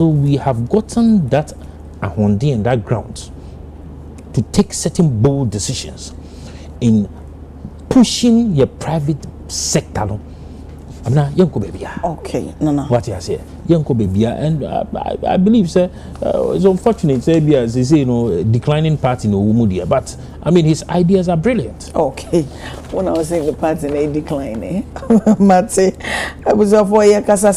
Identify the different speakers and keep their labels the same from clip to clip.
Speaker 1: So we have gotten that ahondi and that ground to take certain bold decisions in pushing your private sector. I'm not young baby.
Speaker 2: Okay, no.
Speaker 1: What you say, young baby, and I believe, sir, it's unfortunate, sir, as they say, declining party in Umudia, but I mean, his ideas are brilliant.
Speaker 2: Okay, when I was saying the party they decline, Mate, I was a 4 year casa.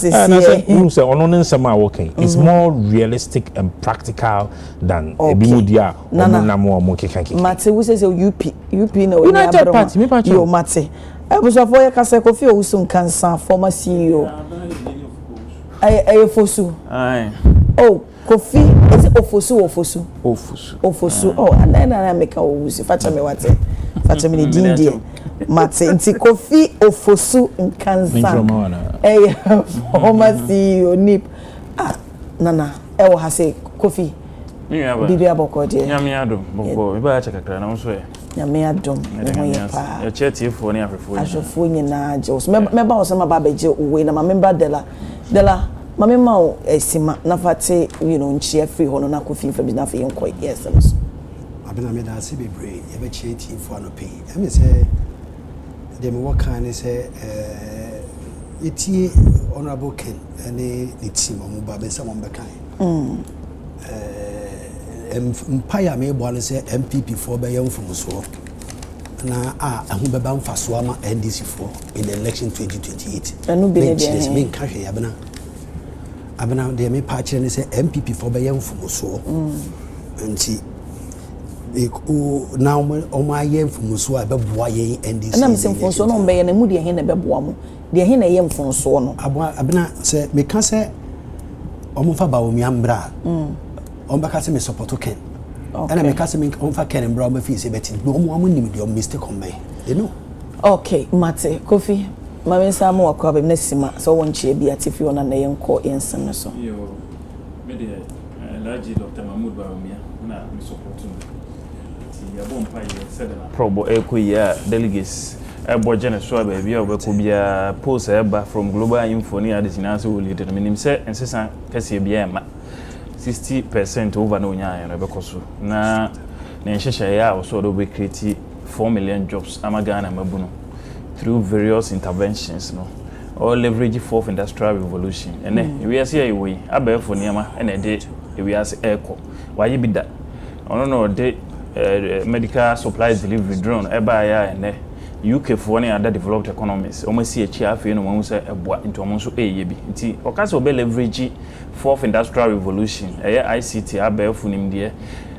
Speaker 1: It's more realistic and practical than Umudia.
Speaker 2: Mate, who says UP no
Speaker 1: United Party, me
Speaker 2: you Mate. I was a 4 year casa coffee who soon cancer, former CEO. I fosu.
Speaker 3: Aye.
Speaker 2: Oh, Kofi is Ofosu. Oh, and then I make a woozy. Fatcha me what? Fatcha me the Mate, nti Kofi Ofosu in Kansan. Former CEO Nip. Nana, I will have say Kofi. Bibi aboko de.
Speaker 3: Nyame adom, boko. Iba acha kakra na nso e.
Speaker 2: Nyame adom.
Speaker 3: Ya chetiefo ne afefo.
Speaker 2: Afefo nyina Jos. Meba o sama ba beje uwe na ma member Dela mama ma o esima na fate nchie free hono na Kofi fa bi na fa yenko yes so
Speaker 4: abena me da se bebre ye be chie tiefo no pay e me say dem work kan say etie honorable Ken ene the team o ba be say mo be kan empire me bo say MPP for be yemfum so na ahu beba mfaso ama NDC for in the election 2028
Speaker 2: anu be
Speaker 4: me nka hwe abena de me pa kire ne say MPP for be yemfum so nti now o ma yemfum so a beboa ye NDC
Speaker 2: na me semfum so no be ye na mu de he na beboa mu de he na yemfum so no
Speaker 4: abena say me ka say o mo fa ba o mi ambra o ba ka say me support Ken. And I make us on for Ken and Brown fees, but no more nim your mistake on me. You know.
Speaker 2: Okay, Mate, Kofi. My Samu or Cobb Nessima, so one she be at if you want a name call in some so.
Speaker 3: You media largely Dr. Mahmoud Baromia, na me support you. Ya bon pa ye said na probo ya delegates ebo jene so ba bia obeko bia post eba from global info ni adesinase wo leader minim se ensesa kase bia ma 60% over no nya no bekoso na nhehye ya also do be create 4 million jobs amagana mabuno through various interventions no all leverage fourth industrial revolution ene we ase ayi abefo niama ene de we ase echo waye bida ono no de medical supplies delivery drone eba ya ene UK for any other developed economies almost see a chief no one say eboa into omonso eye bi nti okase obe leverage fourth industrial revolution ICT abefo nim de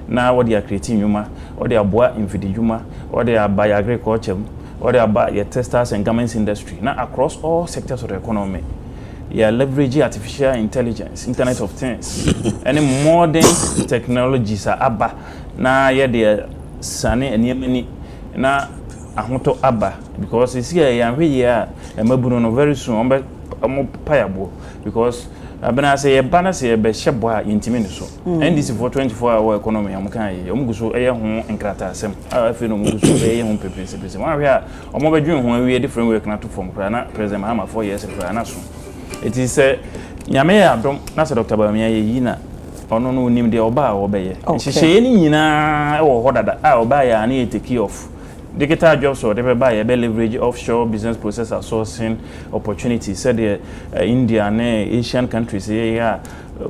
Speaker 3: na what they are creating yuma or they aboa infidi yuma or they are by agriculture or they are by your textiles and garments industry now across all sectors of the economy. Yeah, leveraging artificial intelligence, Internet of Things, any modern technologies are abba na yeah they sunny and yemeni na ahoto abba because it's here and we here and no very soon I'm payable because abena say bana say be sheboa intimi so and this for 24-hour economy am kan ye omugu so eye ho enkrata asem afi no omugu so eye ho pepese wan hwe a omo badwen ho awie different way kana to form kra na president Mahama 4 years kra na so it is nyame ya dom na say Dr. Bamia ye na ono no nim de oba a obeye hye ni nyina e wo hodada a oba ya na e take off digital jobs or they buy a leverage offshore business process outsourcing opportunities said India and Asian countries here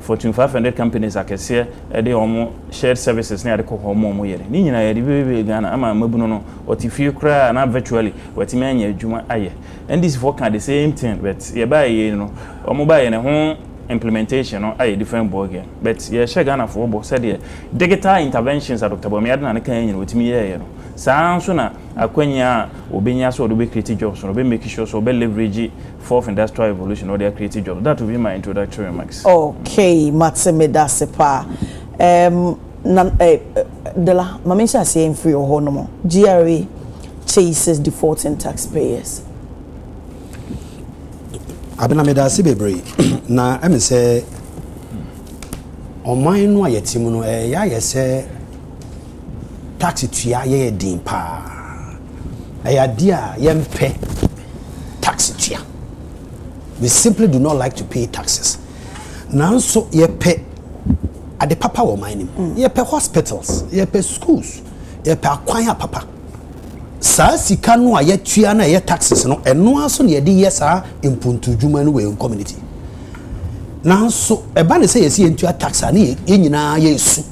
Speaker 3: Fortune 500 companies are say they almost shared services near the home here ni nyina ye be Ghana ama mabuno no otifie kra na virtually wetime anya adwuma aye and this for can the same thing but ye buy you know omo buy ne ho implementation no aye different ball game but ye share Ghana for bo said digital interventions at Dr. Bamia na kan anya wetime ye no sanso na akwanya obenya so do be create jobs so be make sure so be leverage fourth industrial revolution or their creative jobs. That will be my introductory remarks.
Speaker 2: Okay, Matseme Dasepa. Dela mamisha say in free honomo GRA chases defaulting taxpayers.
Speaker 4: Abena me da se bebre na em say oman no ayetimu no ya ye say taxi tua ye din pa aya dia yempe taxi tua. We simply do not like to pay taxes. nanso yɛpɛ ade papa wɔ man nim yɛpɛ hospitals yɛpɛ schools yɛpɛ akwan papa saa sika no a yɛtua na yɛ taxes no ɛno aso na yɛde yɛ saa impuntu dwuma no wɔ community nanso ɛba ne sɛ yɛsi yɛntua tax a ne yɛnyinaa yɛsu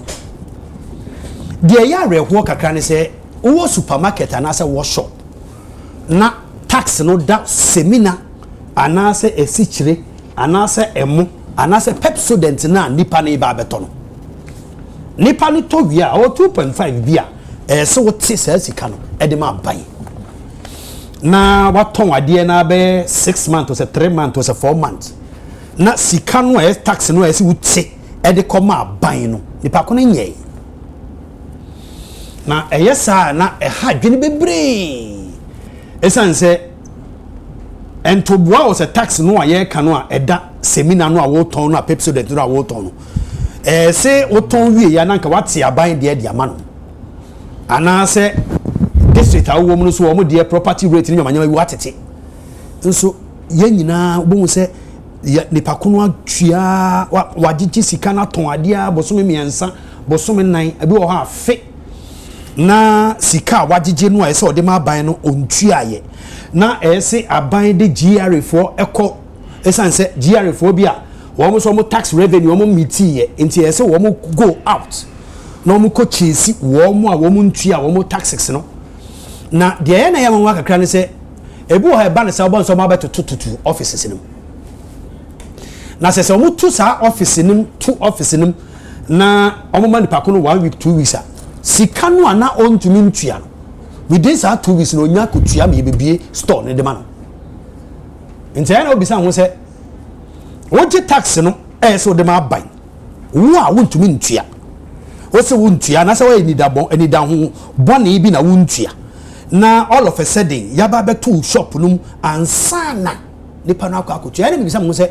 Speaker 4: deɛ yɛ awerɛhoɔ kakra ne sɛ wowɔ supermarket anaasɛ wɔ shop na tax no da semina anaasɛ esikyire anaasɛ emo anaasɛ pepsodent na nipa ne ba abɛtɔ no nipa ne tɔ wie a ɔwɔ 2.5 bi a ɛsɛ wote saa sika no ɛde ma aban na watɔn adeɛ na bɛ 6 months or 3 months or 4 months na sika no a tax no a ɛsɛ wote ɛde kɔ ma aban no nipa ko no nyɛ na ɛyɛ saa na ɛha dwene bebree ɛsan sɛ ɛntoboa wɔ sɛ tax no a yɛka no a ɛda semina no a wotɔn no a pepsodent no a wotɔn no ɛsɛ wotɔn wie ya nanka wate aban deɛ de ama no anaasɛ district a wowɔ mu no so wɔn deɛ property rate ne nyamanyama bi watete nso yɛn nyinaa bohu sɛ nipa ko no atua wagyegye sika na tɔn adeɛ bosome mmiɛnsa bosome nan ebi wɔ hɔ afe na sika a wagyegye no a ɛsɛ ɔde ma aban no ontuaeɛ na ɛsɛ aban de GRA foɔ ɛkɔ ɛsan sɛ GRA foɔ bi a wɔn so wɔn tax revenue wɔn mitiiɛ nti ɛsɛ wɔn go out na wɔn kɔ kyesi wɔn a wɔn ntua wɔn taxes no na deɛ yɛn na yɛ wɔn akakra ne sɛ ebi wɔ ha ɛba ne sɛ wɔn nso wɔn abɛtototo offices no na sɛ wɔn tu saa office nim tu office nim na wɔn ma nipa ko no 1 week 2 weeks a sika no a na ɔntumi ntua no within saa 2 weeks na onya kotua ma yɛbɛbie store ne de ma no nti yɛn na obisa ho sɛ wogye tax no ɛyɛ sɛ wode ma aban wo a wontumi ntua wosɛ wontua na sɛ wɔyɛ anida ho bɔne bi na wontua na all of a sudden yaba bɛto shop no ansa na nipa no akɔ akotua ɛne mbisa mo sɛ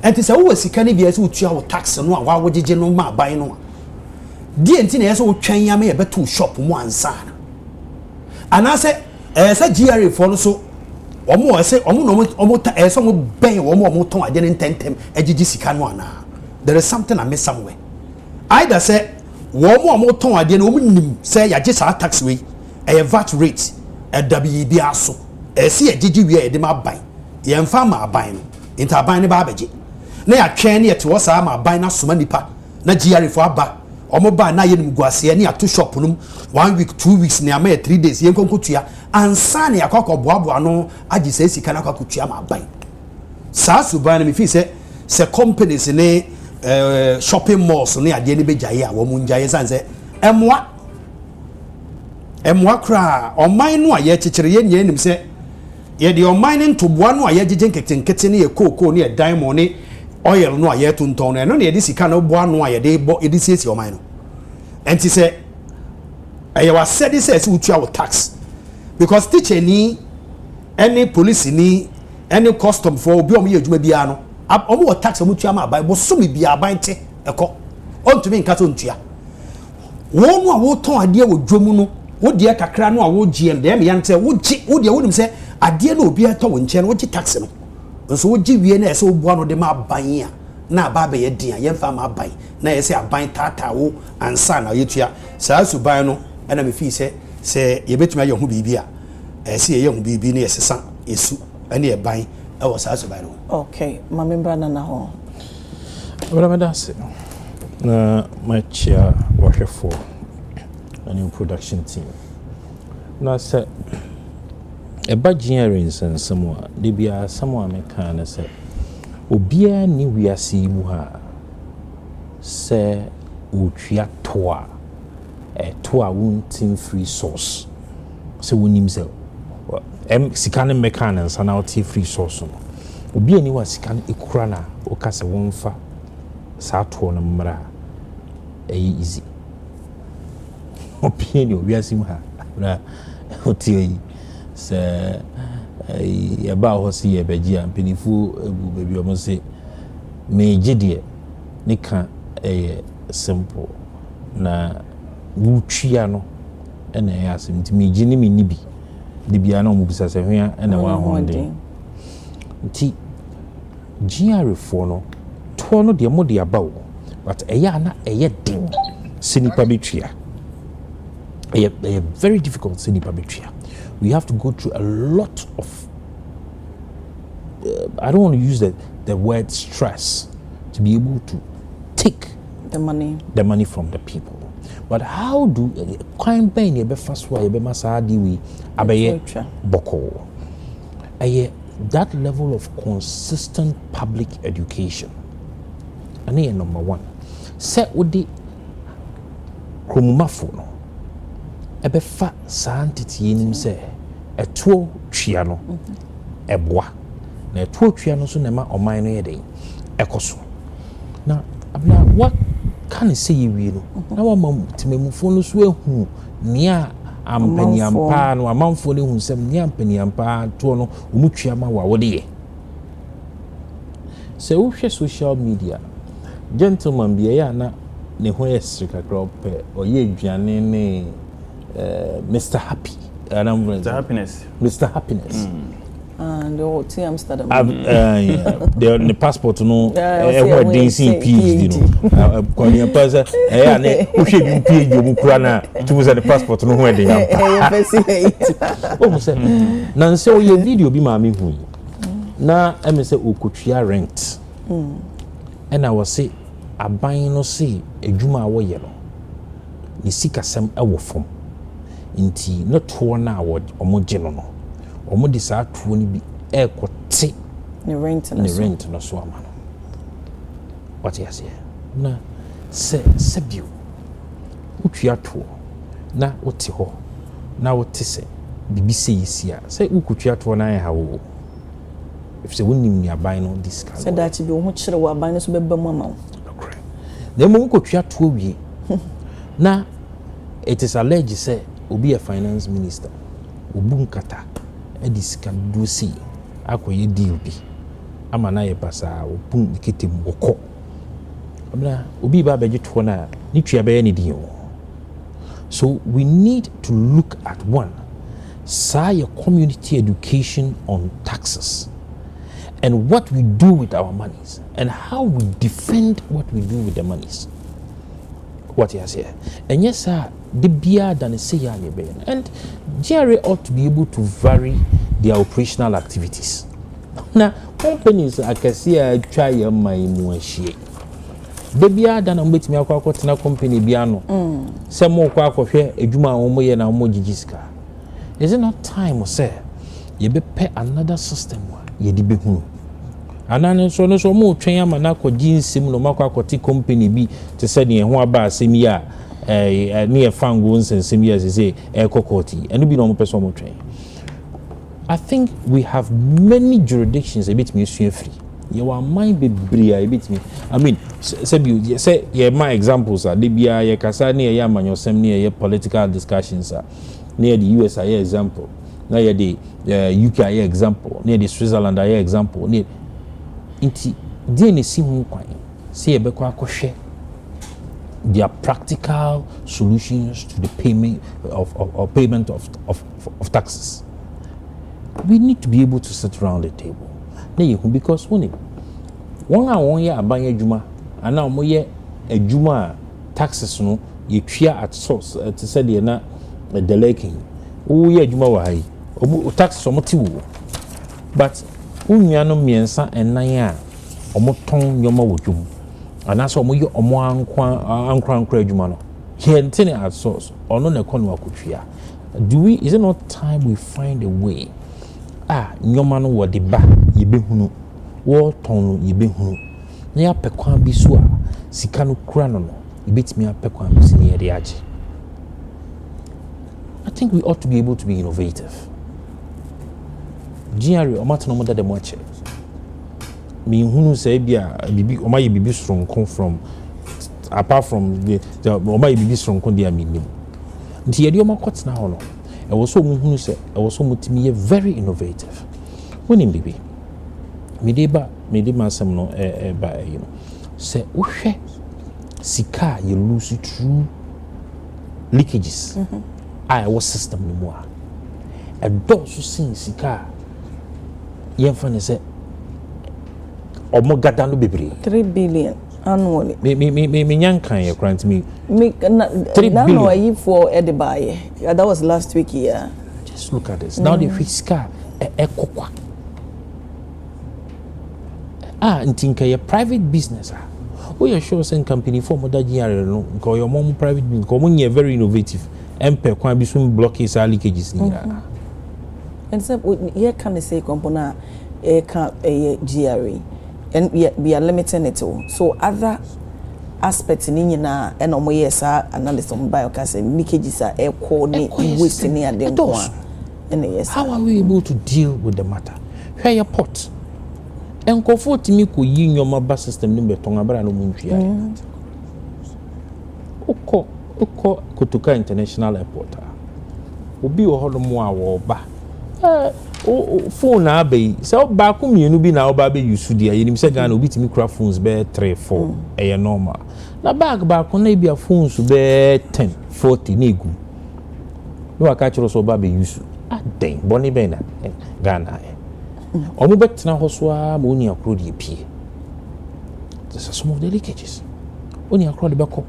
Speaker 4: ɛnti sɛ wowɔ sika no bi ɛsɛ wotua wo tax no a wawogyegye no ma aban no a deɛ nti na ɛsɛ wotwɛn yama yɛbɛto shop mu ansa na anaasɛ ɛsɛ GRA foɔ no so ɔmo ɛsɛ ɔmo ta ɛsɛ ɔmo bɛn ɔmo tɔn adeɛ ne ntɛntɛm ɛgyegye sika no ana there is something I miss somewhere either sɛ ɔmo tɔn adeɛ no ɔmo nim sɛ yɛagye saa tax wei ɛyɛ VAT rate ɛda bi aso ɛsɛ yɛgyegye wie yɛde ma aban yɛmfa ma aban no nti aban ne ba abɛgye na yɛatwɛn ne yɛte hɔ saa ma aban no asoma nipa na GRA foɔ aba ɔmo ba na yɛ nim guaseɛ ne ato shop no 1 week 2 weeks ne ama yɛ 3 days yɛn konko tua ansa ne yakɔ boaboa no agye sɛ sika na akɔ tua ma aban saa suban no me fi sɛ companies ne shopping malls ne adeɛ ne begyae a wɔn ngyae san sɛ ɛmoa kra ɔman no a yɛkyekyere yɛn nyɛ nim sɛ yɛde ɔman ne ntoboa no a yɛgyegye nketenkete ne yɛ kookoo ne yɛ diamond ne oil no a yɛtontɔn no ɛno ne yɛde sika no boa no a yɛde siesie ɔman no ɛnti sɛ ɛyɛ wasɛde sɛ ɛsɛ wotua wo tax because teacher ni any police ni any custom for obi ɔmo yɛ adwuma biara no ɔmo wɔ tax ɔmo tua ma aban bosomi bi aban te ɛkɔ ɔntumi nka so ntua wɔn no a wɔtɔn adeɛ wɔ dwom no wodeɛ kakra no a wɔgye ɛn deɛ meyɛ ntɛ wodeɛ wonim sɛ adeɛ no obi ɛtɔ wo nkyɛn no wogye tax no nso wogye wie na ɛsɛ woboa no de ma aban a na aba bɛyɛ din a yɛmfa ma aban na yɛsɛ aban taataa wo ansa na yɛtua saa suban no ɛna me fi sɛ yɛbɛtumi ayɛ ho biribi a ɛsɛ yɛyɛ ho biribi ne yɛsesa yɛsu ɛne yɛban ɛwɔ saa suban no
Speaker 2: okay ma membra nana ho
Speaker 1: whatever se na machia wɔhwɛfo and production team na sɛ ɛba GRA nsɛnsɛm a de bia asɛm a meka ne sɛ obiara ni wiase yi mu ha sɛ otwa to a ɛto a wontim free source sɛ wonim sɛ sika ne meka ne nsa na wote free source no obiara ni wa sika no ekura na woka sɛ wonfa saa to no mmra ɛyɛ easy obiara ni wiase mu ha na wote yi sɛ yɛba hɔ si yɛbɛgye a mpanimfoɔ ebu baabi ɔmo sɛ meegye deɛ ne ka ɛyɛ simple na wotwia no ɛna ɛyɛ asɛm nti meegye ne menni bi de bia na ɔmo bisa sɛ hwea ɛna wɔahoɔden nti GRA foɔ no ɛtoɔ no deɛ mo de aba wo but ɛyɛ na ɛyɛ den sɛ nipa betria ɛyɛ very difficult sɛ nipa betria. We have to go through a lot of I don't want to use the word stress to be able to take
Speaker 2: the money from the people. But how do crime pain be fast way be masadi we abaye boko that level of consistent public education and here number one set with the kromumafo no ebe fa santiti nim se etuo twia no eboa na etuo twia no so na ma oman no ye den ekoso na abna what can say you no na wa timemufo no so ehu nia ampaniampa no amanfo ne hu sem nia ampaniampa to no omutwia ma wa wode ye se wo hwe social media gentleman bia ya na ne ho yes kakra pe oye aduane ne Mr. Happy
Speaker 3: Mr. Happiness
Speaker 2: and the Amsterdam
Speaker 1: the passport no what dancing PhD no kwani pasa ne uhwe bi PhD omukura na to say the passport no ho dey say na say o video bi ma me hu na em say okotwia rent and I was say aban no say adwuma a wo ye no ni sikasem ewo fom inti no to na wo omoje no omo di saa tuo ni bi ekote
Speaker 2: ne rent
Speaker 1: no so ama no what you say na se bio utwa tuo na wote ho na wote se bibi se yisia se ukutwa tuo na ya wo if se wonim ni aban no discount
Speaker 2: se da chi bi ho kire wo aban no so beba mu ama wo
Speaker 1: okay na mo ukutwa tuo wie na it is alleged say obi a finance minister obunkata edisika dosi akoye deal bi ama na ye pasa opun ketem boko abna obi ba beje to na ni twia be ne din. So we need to look at one say community education on taxes and what we do with our monies and how we defend what we do with the monies. What he has here. And yes, sir, the beer than say and GRA ought to be able to vary their operational activities. Now, companies I can see I try my muashi. The beer than I'm with me a company piano. Some more quack of here, a juma omoye na omojiska. Is it not time or say ye be pay another system ye di be anane so no so mo twen ama na ko ginsim no makwa kwoti company bi te se ne ho aba asemi a ne e fango nsensem ya se kokoti eno bi no mo person mo twen. I think we have many jurisdictions a bit me sue free ye wa mind be bria a bit me I mean say ye my examples are de bia ye kasa ne ye amanyosem ne ye political discussions are near the US example na ye the UK example near the Switzerland example near inti DNA si hu kwan se ye bekwa akohwe their practical solutions to the payment of taxes. We need to be able to sit around the table because one a won ye aban adwuma ana omo ye adwuma taxes no ye twia at source to say the na deleking wo ye adwuma wa hai omo taxes omo ti wo but unyano miensa enan a omoton nyoma wodwum anaso omo ye omo ankra adwuma no here ntene at source ono na ekono akotwia is it not time we find a way nyoma no wode ba yebehunu wo ton yebehunu na ya pekwan bi so a sika no kura no yebetimi apekwan bi sine yede age. I think we ought to be able to be innovative. GRA omatno mo da mo ache me hunu say bia bibi omaye bibi stronko from apart from the omaye bibi stronko dia minim nti ye de omakotna ho no e wo so mo hunu say e wo so mutimi ye very innovative wonim bibi me de masem no ba you know say wohwe sika ye lose through leakages was system no more a do so sin sika yemfa ne say omo gada no bebre
Speaker 2: 3 billion annually.
Speaker 1: Me nyankan ye grant me.
Speaker 2: 3 billion for Edibaye. Yeah, that was last week here.
Speaker 1: Just look at this. Now the fiscal ekokwa. Ntinka ye private business. We are sure some company for more than year no because your mom private business because you very innovative. Empe kwan bi so block is leakages ni.
Speaker 2: And so here can say company can GRE and we are limiting it all. So other aspects in na and omo yes analysis on biocas leakages are air coordinate waste near them. And yes,
Speaker 1: how are we able to deal with the matter? Where your pot? And comfort me ko yi nyoma ba system ni beton abara no muntwia. Oko Kotoka International Airport. Obi wo hodo mo a wo ba. Phone na be so ba ku mienu bi na wo ba be use dia yenim se Ghana obi timi kura phones be 3-4 e normal. Na bag ba ku na bia phones be 10-40 na egu. No aka chiro so ba be use. Den boni be na Ghana. Omo betena hoswa ma oni akro de pie. This are some of the leakages. Oni akro de beko.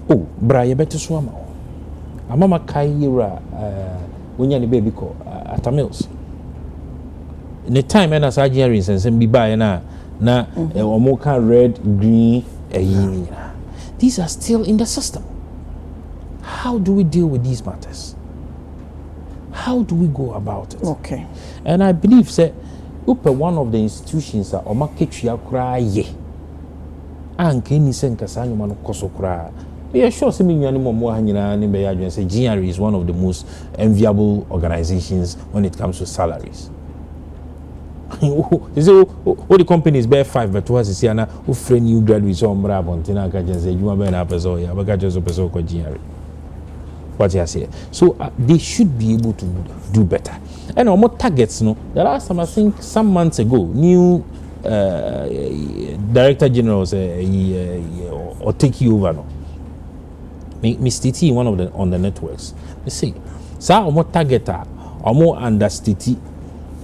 Speaker 1: Oh, bra ye beti so ama. Amama kai yira wonya ni baby ko atamils. In the time na surgery and be buy na omo kan red, green, these are still in the system. How do we deal with these matters? How do we go about it?
Speaker 2: Okay.
Speaker 1: And I believe say one of the institutions are omaketria kra ye. Anke ni senkasa nyoma no koso kra. We are sure some say GRE is one of the most enviable organizations when it comes to salaries. You say all the companies bear 5 but was is yana who friend new graduates on Brabontina can say you are being up as all ya GRE. What you say? So they should be able to do better. And more targets, no. There are some, I think, some months ago, new Director General or take you over, no. Mr. T, one of the on the networks. They say, "Sa omo targeta, omo understate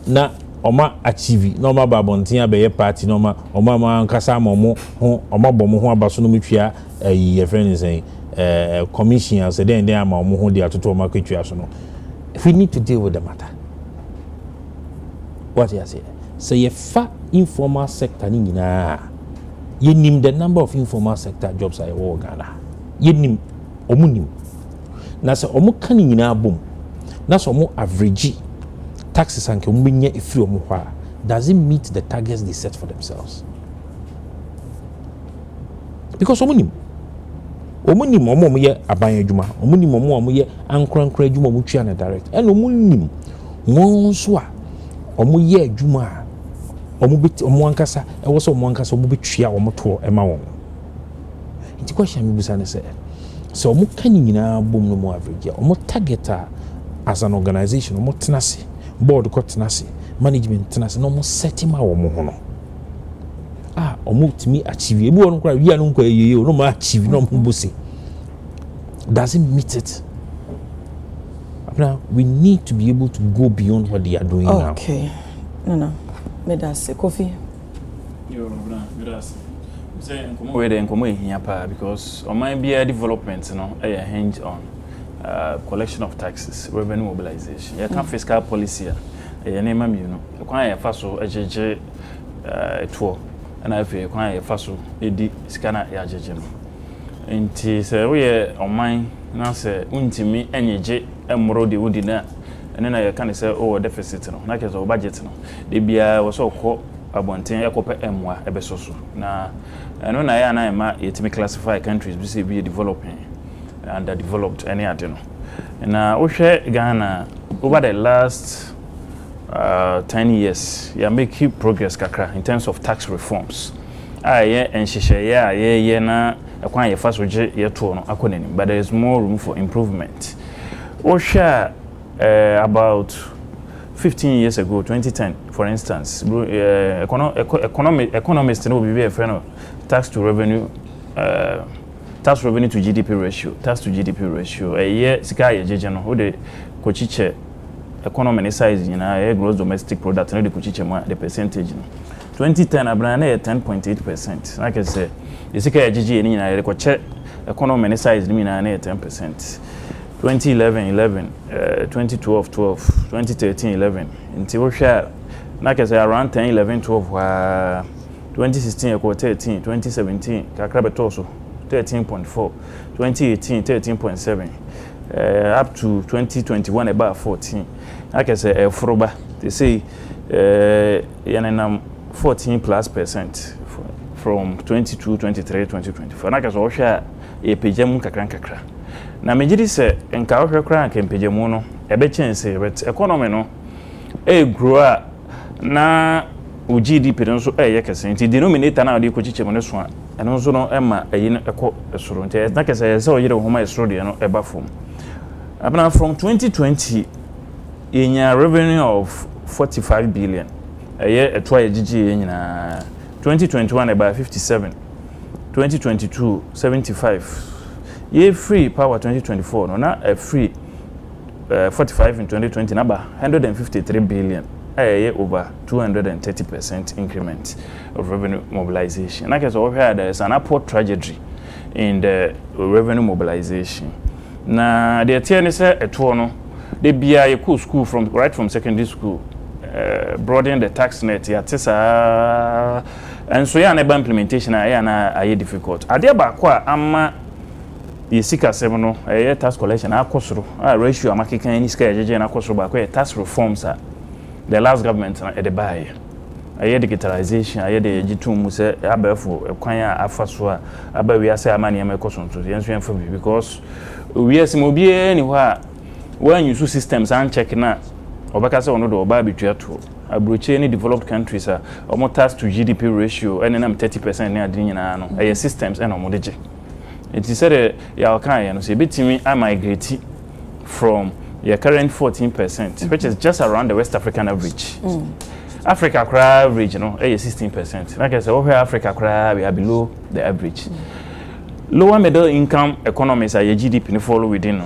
Speaker 1: na oma achieve, no ma babontia be party, no ma oma ma nkasa omo bomo ho abaso no metwa ye friend is saying commission say then ama omo ho dia toto ma kwetwa so no. We need to deal with the matter." What you say? Say ye fa informal sector ni nyina. Ye nim the number of informal sector jobs are in Ghana. Ye nim omunim na se omu kan nyina bom na so omu average taxes anke omu nya efiri omu hwa does it meet the targets they set for themselves? Because omu nim ye aban adwuma omu nim omu ye ankrankra adwuma omu twa na direct and omu nim won so a omu ye adwuma omu ankasa e wo so omu ankasa omu betwa omu to e ma won. Nti question mi busa ne say so omo kan nyina bom no mo average omo targeter as an organization omo tenase board ko tenase management tenase no mo setima omo ho no omo timi achieve ebu on kra wi anu nkwa yeye no mo achieve no mo bosi doesn't meet it. Now we need to be able to go beyond what they are doing now.
Speaker 2: Okay. No medase Kofi
Speaker 3: yo medase where the nkomo here because on my BI development hinge on collection of taxes, revenue mobilization. You can fiscal policy name you kwan faso ejeje to and I feel kwan faso edi scanner ya jeje no nti say we on mine na say untimi enyeje emro de wodi na and then I can say deficit no na kezo budget no de bia wo so ko abonten yakope emwa ebesoso na eno na ya na ma yetimi classify countries bi say be developing underdeveloped any ade no na wo hwe Ghana over the last 10 years ya make progress kakra in terms of tax reforms ye enhyehyɛ ye na ekwan ye faso je ye to no akonani but there is more room for improvement. Wo hwe about 15 years ago 2010 for instance economists no be a friend of tax to revenue to GDP ratio a year sika ye jeje no wo de kochiche economy size nyina gross domestic product no de kochiche ma the percentage no 2010 abrana 10.8%. Like I say, isika ya GG ni na yeko che economy ne size ni na 10%. 2011 11, 2012 12, 2013 11. Nti wo hwa like I say around 10 11 12 2016 yeko 13, 2017 kakra beto so 13.4, 2018 13.7. Up to 2021 about 14. Like I say froba they say yanenam 14+% from 22 23 2024. Like I say ohwa e pejam kakra na mejidi se enka ohwe kra nka pejam no ebe chance but economy no grow na o GDP no so kese nti denominator na odi ko chiche mo ne so a eno so no ema ayi no ekọ esoro nti na kese se o yire homa esoro de no eba fom abana from 2020 enya revenue of 45 billion eto ya GG nyina 2021 about 57 2022 75 ye free power 2024 no na free 45 in 2020 number 153 billion over 230% increment of revenue mobilization. Like I said, there is an upward trajectory in the revenue mobilization. Na the TN is a tono. They be a cool school right from secondary school, broadening the tax net. And so yeah, implementation are difficult. Adia bakwa ama yesika semono tax collection akosoro ratio amakeka any scale jeje na akosoro bakwa tax reforms are the last government at the buy. I hear digitalization, I hear the G2 say abefo kwan a afaso a aba we ase amani e mekoso nto yenso enfo because we ase mo bi anywhere when you systems and check na obaka say ono do oba betua to abroche any developed countries are almost tax to GDP ratio and na 30% na ade nyina no e systems and omo deje it is said ya kan no say betimi I migrate from your current 14%, which is just around the West African average. Africa average, 16%. Like I said, over Africa we are below the average. Lower middle income economies are your GDP follow within.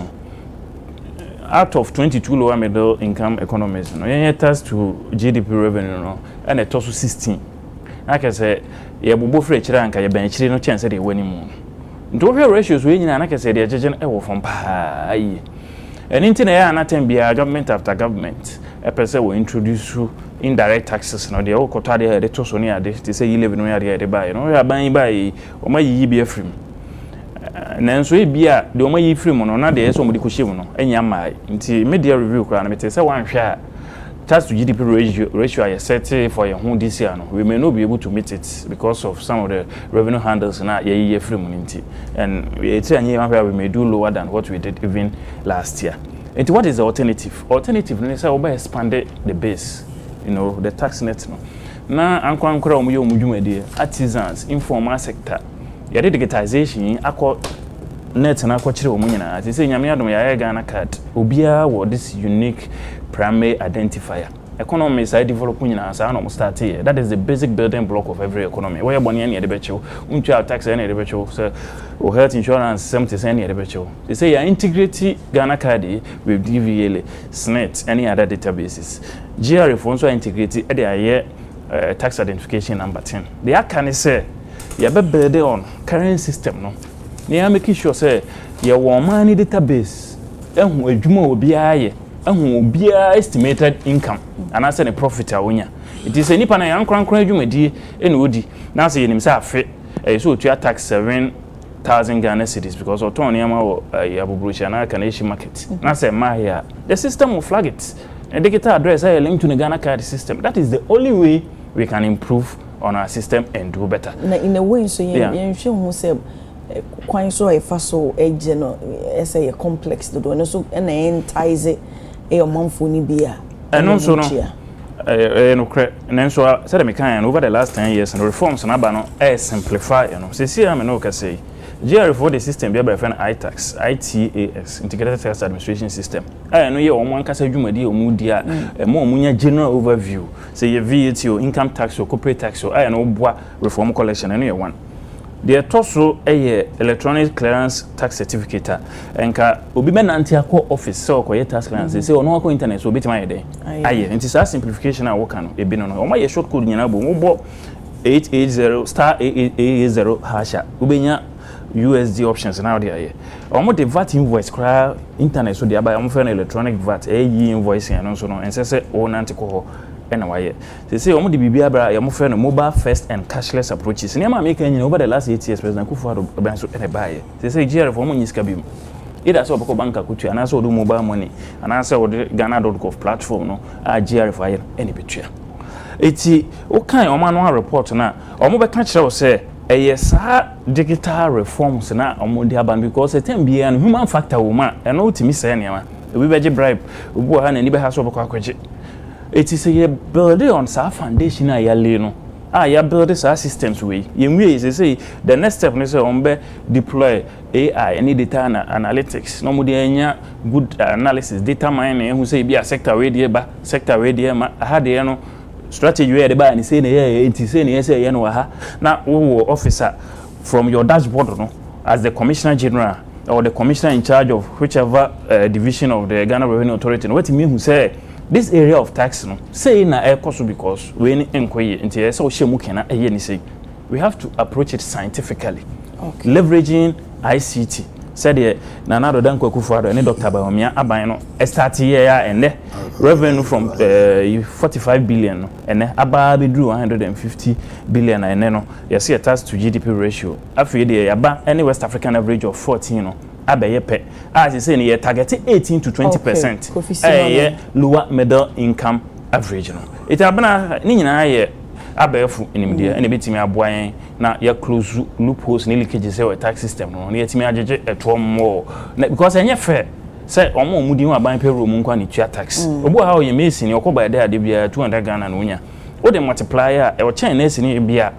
Speaker 3: Out of 22 lower middle income economies, you tax to GDP revenue, and it also 16. Like I said, you have both rich rank, you bench no chance that you win more. Don't have ratios when you like I said, they're judging from pie. And in the government after government, a person will introduce you indirect taxes. No, they all quota the tosonia. They say you live in where they buy. No, you are buying by or my ye be a free. And then so be a the only free mono. Not there somebody could shave no. And yamai into media review. Can say one share tax to GDP ratio I set for your home this year. No, we may not be able to meet it because of some of the revenue handles na ye free money. And it's a year where we may do lower than what we did even last year. And what is the alternative? Alternative is to expand the base, the tax net. Now, artisans, informal sector, the digitization, net and aqua they say Yamia Ghana card, Ubia or this unique primary identifier. Economy is developing in us, almost start here. That is the basic building block of every economy. Where money any debate, tax any debate, or health insurance 70% any debate. They say you integrate Ghana card with DVLA, SNET, any other databases. GRF also integrated the tax identification number 10. They are can say you have build on current system no. They are making sure say your money database and who will be high. And be estimated income and I said a profit awunya. It is a nipa na yankran dwumadi enodi na say nim say afe so to tax 7,000 Ghana cedis because autonomy wo abubrucha na Canadian market na say ma here the system will flag it and they get address I link to the Ghana card system. That is the only way we can improve on our system and do better. Na in a way so you who say kwan so e fa so age no say complex do no so na entice a monthly beer. And also, no, said I over the last 10 years and reforms and abano simplify. See, I'm no say. GR for the system be by friend ITAS, Integrated Tax Administration System. I know you one can say Jumadi or Mudia, a more munya general overview. Say your VAT or income tax or corporate tax or I know what reform collection any one. the toso electronic clearance tax certificate enka obi be nanti akọ office so okoye tax clearance say ono akọ internet so beti ma yede aye nti sa simplification a woka no ebi no o ma ye short code nyina bo wo 880*880 hasha ubenya USD options now there omo the VAT invoice cry internet so dey buy omo fe electronic VAT invoice and so no ense o nanti ko and why they say omo the bibia bra ya mo fe no mobile first and cashless approaches near make any over the last 8 years president Kufuor ban so e buy they say GR for mo nyiska bi either so bako banka kutu ana so do mobile money ana so do Ghana.gov platform no a GR for any betua eti o kan omo no report na omo be kan kire o say yes digital reforms na omo dey aban because a time be an human factor woman and no timi say niam we be bribe obu ha na ni be ha so bako akwaje it is a build on sa foundation a ya lay no ya build sa systems way yenwe is say the next step is on be deploy AI any data analytics no mo dey anya good analysis data mining who say be a sector way dey ba sector way dey ma ha dey no strategy way dey ba ni say na it say na say ye no ha na wo officer from your dashboard no as the commissioner general or the commissioner in charge of whichever division of the Ghana Revenue Authority what me who say this area of tax no say na e cost because we enkoye nti e say o shemu kena eye ni say we have to approach it scientifically leveraging ICT said na na do dan Kufuor and Dr. Bawumia aban no start here and revenue from 45 billion no and aba be drew 150 billion and no you see a tax to GDP ratio afi dey aba any West African average of 14 no abeye pe as you say you target 18 to 20% lower middle income average no it abana ni nyina ye abefu enimdia ene betimi aboan na ya close loopholes ni leakage say tax system no na yetimi agege eto mo because enye fair say omo mudi hu aban payroll mu nkwa ni tua tax obu ha o ye mesi ni okoba de ade bia 200 Ghana na onya o de multiplier e o chain na sini bia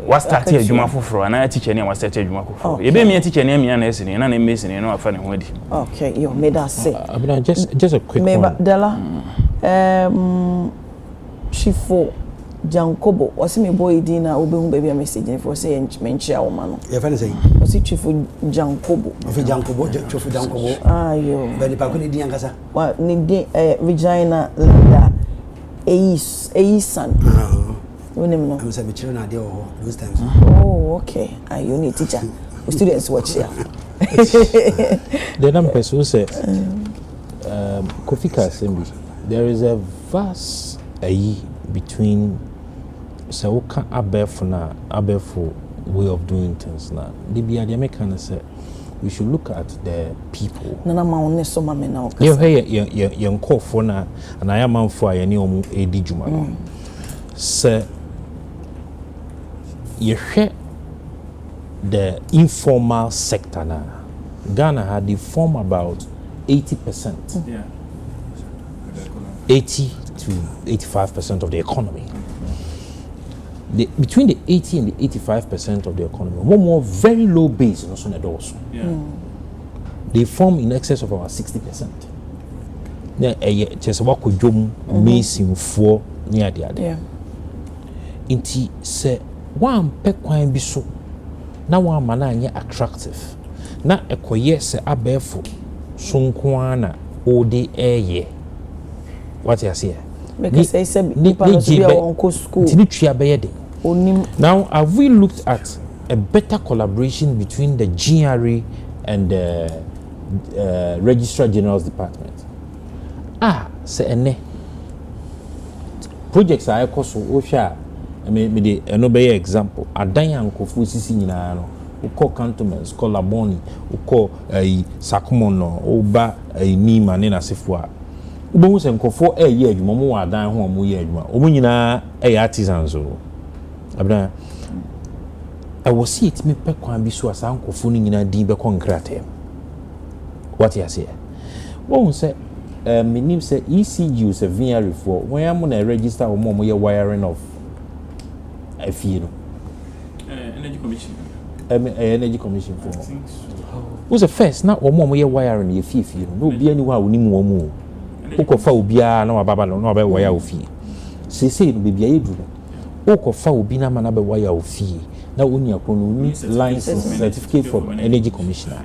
Speaker 3: was started adwuma foforo na teacher ni was started adwuma foforo e be me teacher ni amia na esini na mesi ni no afa ne ho adi
Speaker 2: okay you made us say
Speaker 1: just a quick one
Speaker 2: Dela Shifo Jankobo wasi me boy dina obehu baby a message for say menchia wo ma no
Speaker 4: ye fa ne say
Speaker 2: wasi Chifu Jankobo
Speaker 4: Chifu Jankobo
Speaker 2: ayo
Speaker 4: bani pa ko ni din ankasa
Speaker 2: wa ni din Regina Linda Eisan wonem no
Speaker 4: am say me chire na de ho those times
Speaker 2: oh okay you need teacher students watch here
Speaker 1: the number person say Kofika Assembly there is a vast between Sauka Abefo way of doing things now. The American say we should look at the people.
Speaker 2: Nana maone so mame na okasa.
Speaker 1: You hear young call for na and I am for any omu edi juma. Say you hear the informal sector now. Ghana had the form about 80%.
Speaker 3: Yeah.
Speaker 1: 80 to 85% of the economy. Between the 80 and the 85% of the economy, one more very low base also in also. They form in excess of about 60%. Just what could you missing for near the other? Inti say one pequine be so now one man attractive. Na ekoye se abefo sunkwana odi eye. What you say?
Speaker 2: Because I said people must be on school.
Speaker 1: Now, have we looked at a better collaboration between the GRA and the Registrar General's Department? Say ene projects are so osha. I mean, me no be example. Adayan kofu sisi nyina no. Uko cantonments, uko Laboni, uko Sakumono, oba Nima nena sefua. Ubo se nkofo ye adwuma mo wadan ho mo ye adwuma omo nyina artisans o abna I was see it me pe kwan bi so asa nkofo ni nyina din be konkrate what you say won say minim say ECG is a VR for when am na register o mo ye wiring of afie no
Speaker 3: energy commission
Speaker 1: energy commission for who's the first na o mo ye wiring ye fie no bi ani wa oni mu o mu ukofa obia na wababa no na waya ofie sese no bibia yeduru ukofa obi na mana be waya ofie na unia kono ni license certificate from energy commissioner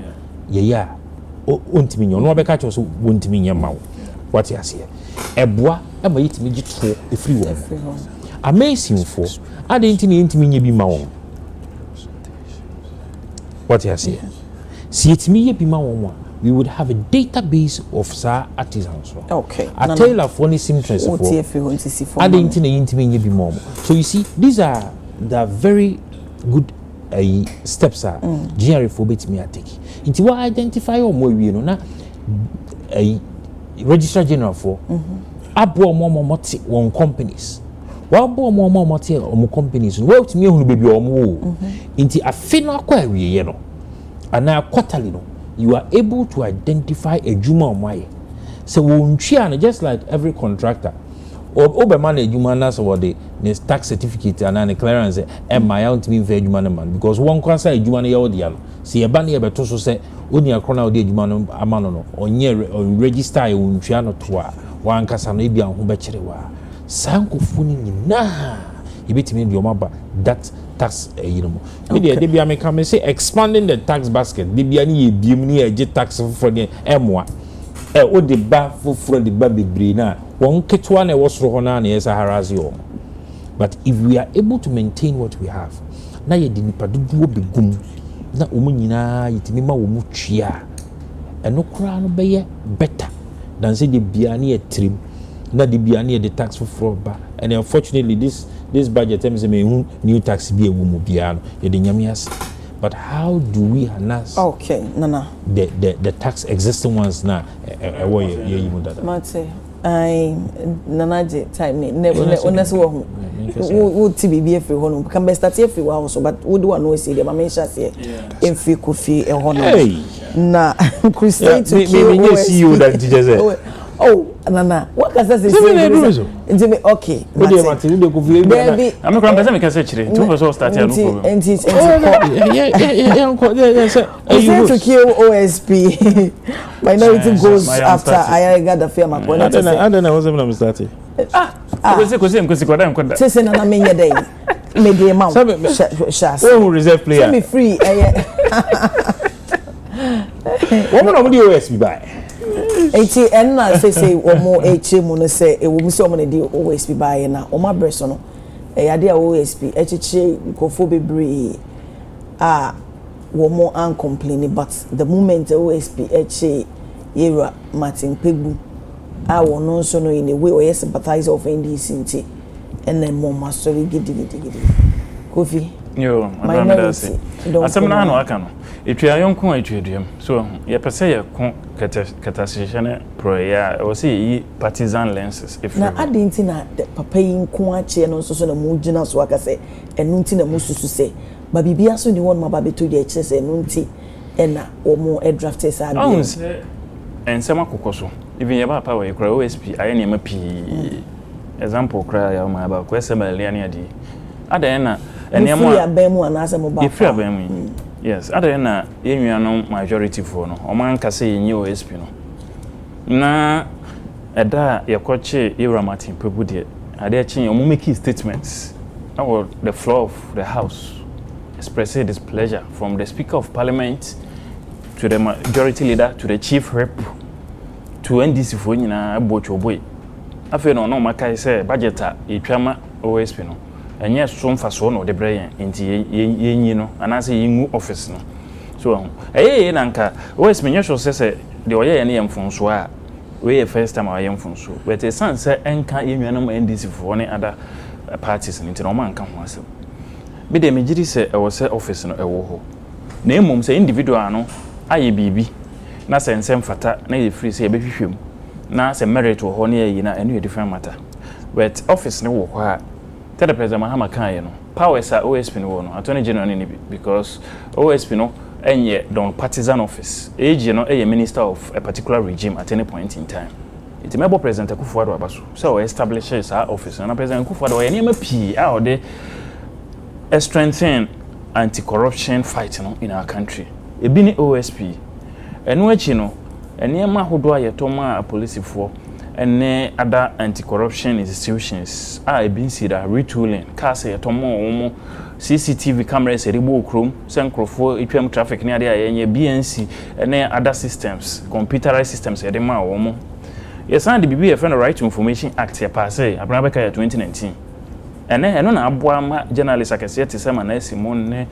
Speaker 1: yeah ontimi nyo no obeka cho so wontimi nyama wo what you say eboa e ma yitimi gitro efri wo amazing for ade ntimi nya bi ma wo what you say see yitimi ye bi ma wo we would have a database of sa artisans.
Speaker 2: Okay.
Speaker 1: A tale of one interest for. So you see, these are the very good steps are GRA for bit me take. Into what identify or more you know na Registrar General for abo more moti on companies. Wa bo more moti on companies. Well to me who baby or more. Into a final query you know. And now quarterly no. You are able to identify a juma omwaye. So just like every contractor or man a juma na so the tax certificate and an clearance my out me fair juma man because one kwasa a juma na yodi see a ban e beto so say oni akona odi juma no amano no onye register e untwa no to a wan kasa no e bia ho be kire wa sankofo ni nyina e betimi di omaba that tax you know media dey be am say expanding the tax basket dey be ani ye biem ni e tax for the emwa o de ba for the ba bebre na won ketwa na e wosoro ho na na harazi o but if we are able to maintain what we have na ye di nipa dudu obegum na omu nyina yitimi ma wo mu twia eno kura no be better than say the biani e trim na the biani e the tax for ba and unfortunately this budget terms me new tax be a woman biano the nyamias but how do we harness the tax existing ones now
Speaker 2: Mate I nanaje time ne onase wo wo tibibi efri ho no kan be start efri wa so but wo do no see dem mention say efri kofi e ho no na Christian to
Speaker 1: me see you that DJ
Speaker 2: oh nana what can say say okay
Speaker 1: we dey mate we dey go view
Speaker 3: I'm not going to make a search today two person start here no problem
Speaker 2: yeah to kill OSP minority goes after I got the firm appointment
Speaker 1: I don't know what's I'm starting
Speaker 3: because kwada
Speaker 2: say nana menye dey me dey ma shas
Speaker 1: who reserve player
Speaker 2: send me free
Speaker 1: woman of the OSP buy
Speaker 2: enti enna say omo eche mu no say e wo mu say omo na di OSP buy na omo abreso no ade a OSP echeche kofo bebre wo mo an complain but the moment OSP eche yera Martin Pegbu wo no so no in a way or sympathize of NDC nti and then mo masori gidi Kofi
Speaker 3: yo minority asem na no aka no etwa yonko etwaduam so ye pese ye ko katasihene pro ya o say yi partisan lenses if
Speaker 2: na adinti na papa yi nko ache no so na mu gina so aka say enu nti na mu susu say ba bibia so ni won ma ba beto de eche say enu nti na o mo e drafter sa bi
Speaker 3: on say ensema kokoso even ye ba pa we kra OSP aye ne ma pi example kra ya ma ba ko SML ya ne adi ada na
Speaker 2: enemo ya ba mu ana asem ba
Speaker 3: ifri aba mu yes ada na yenua no majority for no o man ka say yenye OSP no na eda yekoche Ira Martin Pebu de ade achi o make statements about the floor of the house expressing displeasure from the Speaker of Parliament to the majority leader to the chief rep to NDC for nyina abocho boy afi no no maka say budget a etwama OSP no enye so mfaso no de breyen enti yenyi no anase yengu office no so na nka OSP nyesho se de oye ne yemfonso a we first time a yemfonso but e san se enka yenwanu NDC for ne other parties enti no man ka ho asem be de megiri se e wo se office no e wo ho na emom se individual no aye bibi na se nsem fata na ye free se e behwehwem na se merit wo ho ne ye na enu different matter but office ne wo ho a the President Mahama Kanye no powers are OSP no no Attorney General ni because OSP no enye don partisan office AG no a minister of a particular regime at any point in time it may be President Akufo-Addo abaso so establishes our office and President Akufo-Addo ye name P out there strengthen anti-corruption fight no in our country e bi ni OSP enu achi no enema hodo ayetoma police for and other anti-corruption institutions are being said retooling case etomo CCTV cameras eribo chrome senkrofo etwam traffic ne ade ayenye BNC ne other systems computerized systems edema wo mo yes and the bibi friend right to information act ya pass abranabeka ya 2019 eno na aboa ma journalist akese te sema na Simon ne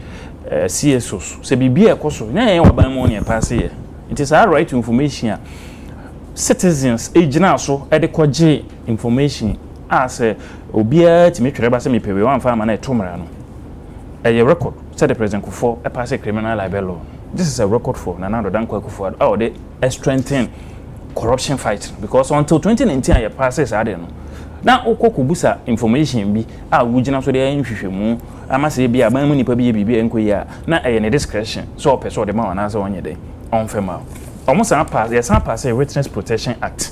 Speaker 3: CSOs se bibi ekoso na yen waban mo ne pass ye it is our right to information citizens ejina so e de koje information as obia ti metwere ba se mepewe wan fa ma na etomra no a record said the president Kufuor a pass a criminal libel law. This is a record for Nana Dankwa Kufuor. Oh, they strengthen corruption fight because until 2019 I passes I don't know. Now Oko Kubusa information be wujina so they mu I must say be a man money be enquire na a discretion so person the man answer on your day on fema. Almost a pass there's some pass a Witness Protection Act.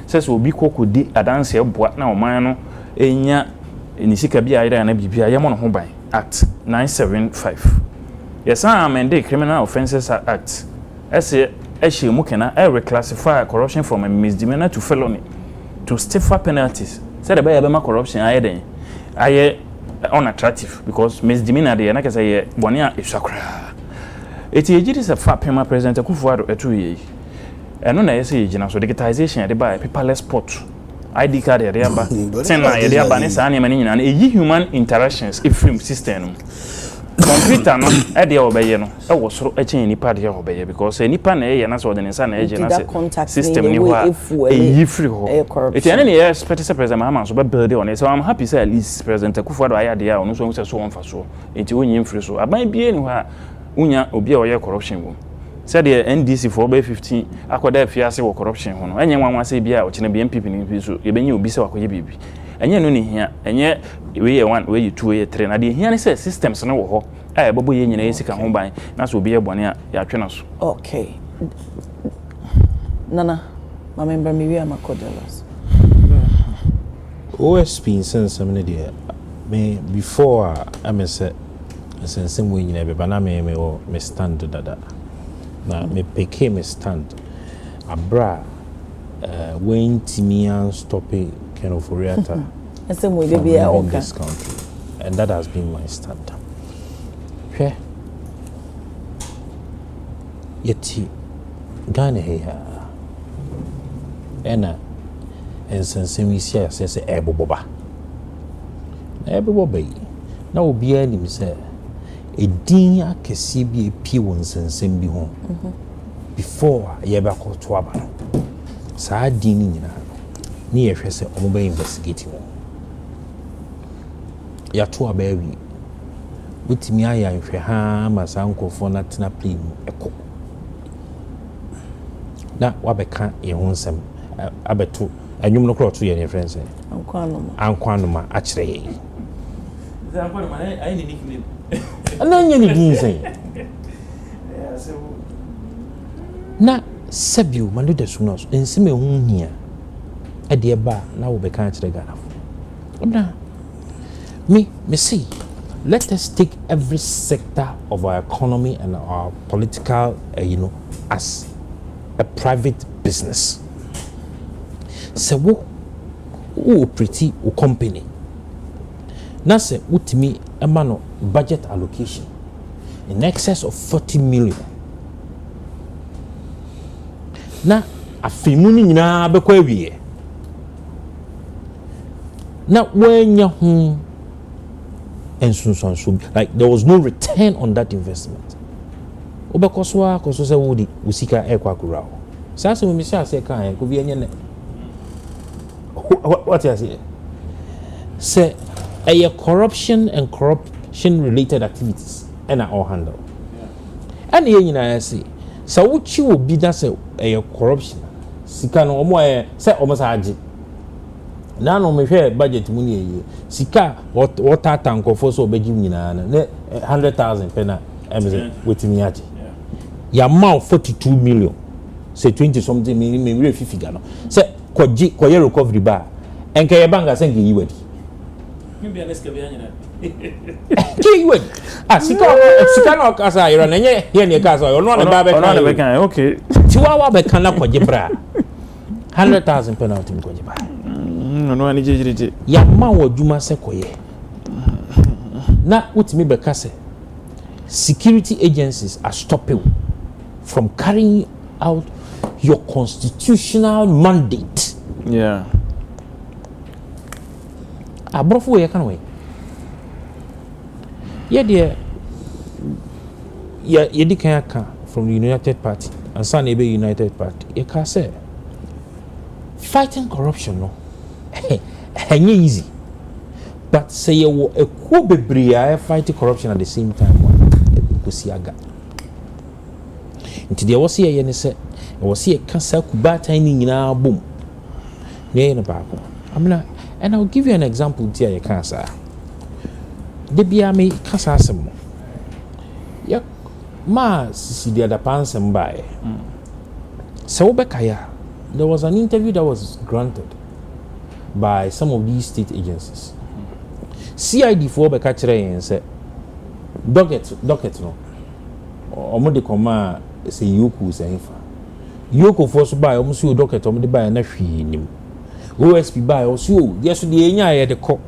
Speaker 3: Says will be coco di adanse boat now man enya inisika bi aida na bibia yamon ho ban Act 975. Yes, I amend Criminal Offences Act. As a mukena, reclassify corruption from a misdemeanor to felony to stiffer penalties. Said about Bama corruption, I unattractive because misdemeanor the like I say bonia is sacra. It is a fat payment President Kufuor a 2 years. And on I say, so digitization they buy paperless pot. ID card area ba ten area ba ne sa ne mani nyina na eyi human interactions ifrim system computer no e de obeye no e wo soro e chen nipa de obeye because nipa na e na so de ne sa na e je na system ni ho eyi free ho it ene ne expect say president Mahama so be build on so I'm happy say at least president Kufuor do aya de ya no so so won fa so enti onyi free so aban bie ni ho a unya obi a oye corruption wo said the NDC for by 15 akoda fiase wo corruption ho no enye nwanwa se bia o chene bi MPP ni bi so ye benye obi se wakoye bibi enye no ne hia enye we ye 1 we ye 2 we ye 3 na de hia ne say systems no wo ho a bobo ye nyina yesika ho ban na so obi ye bone a ya twe na so
Speaker 2: okay nana ma member mi wi amakodelas
Speaker 1: OSP sense am ne de me before am say sense we nyina be bana me stand dada na me peke me stand abra when timian stopping kind of oriata
Speaker 2: ese mo be a
Speaker 1: okay this country and that has been my stand yeti Ghana here ena ensense we see say eboboba na obi anim say edin akesi bi epie won sensem bi ho before ye ba ko to aba no saa din ni nyina ni ye hwese omo ba investigate wo ya to aba wi wutimi aya nhwe ha masankofo na tena play mu eko na wabeka ye ho nsem abeto anwum no kro to ye ne friends ankwanoma a kire ye
Speaker 3: ankwanoma ai ni nickname
Speaker 1: ananya ni din say na sabio manu da sunos enseme hu hia ade ba na wo be kan kire Ghana na me see let us take every sector of our economy and our political as a private business so wo pretty wo company na se utimi emano budget allocation in excess of 40 million na afimu ni nyina be kwa awie na wanya hu ensunsunsu like there was no return on that investment obekoswa koso se wodi usika ekwa akura sasa we misa se kan ko bi enye ne what you say a corruption and corruption related activities and all handle and yen nyina say so wuchi obi da say a corruption sika no omo say omo sa agi na no me hwe budget mu ni eye sika water tank of so obeji nyina na 100,000 pena emze wetimi agi ya amount 42 million say 20 something me we figure no say koye recovery ba enke ye bank asenke yiwadi
Speaker 3: maybe aneska be anyina
Speaker 1: yiwadi sika no kasa yero na nye ye ne kasa yo no na ba be kan
Speaker 3: okay
Speaker 1: tiwawa be kan na koje bra 100,000 penalty koje ba
Speaker 3: no ani jejirije
Speaker 1: ya ma wo djuma se koye na utimi beka say security agencies are stopping from carrying out your constitutional mandate.
Speaker 3: Yeah.
Speaker 1: Abrofo we kan we. Ye di kan aka from the United Party and San Ebe United Party. Ye ka say fighting corruption no. Enye easy. But say you wo ekuo bebre fighting corruption at the same time. Kusiaga. Nti de wo se ye ne se wo se kasa kubatan ni nyina bom. Ne baako. And I'll give you an example tia ye kansa. De bia me kasa asem. Ya ma si de ada pansem bae. So bekaya there was an interview that was granted by some of these state agencies. CID for beka kire yen say docket no. Omo de koma say yoku say fa. Yoku for so bae omo so docket omo de bae na hwi nim. OSP bae o so yes de enya ye de ko.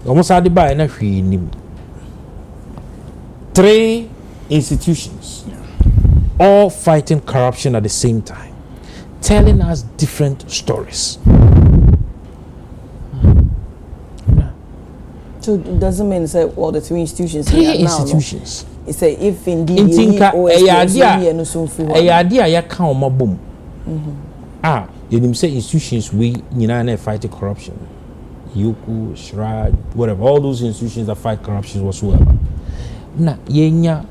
Speaker 1: Omo sa de bae na hwi nim. 3 institutions all fighting corruption at the same time, telling us different stories.
Speaker 2: So it doesn't mean say all the 3 institutions
Speaker 1: 3 institutions.
Speaker 2: Now, it's say if indeed
Speaker 1: idea ya kan o mabom. You nim say institutions we nyina na fight corruption. Yoku, Shrad, whatever, all those institutions that fight corruption whatsoever. Na yenya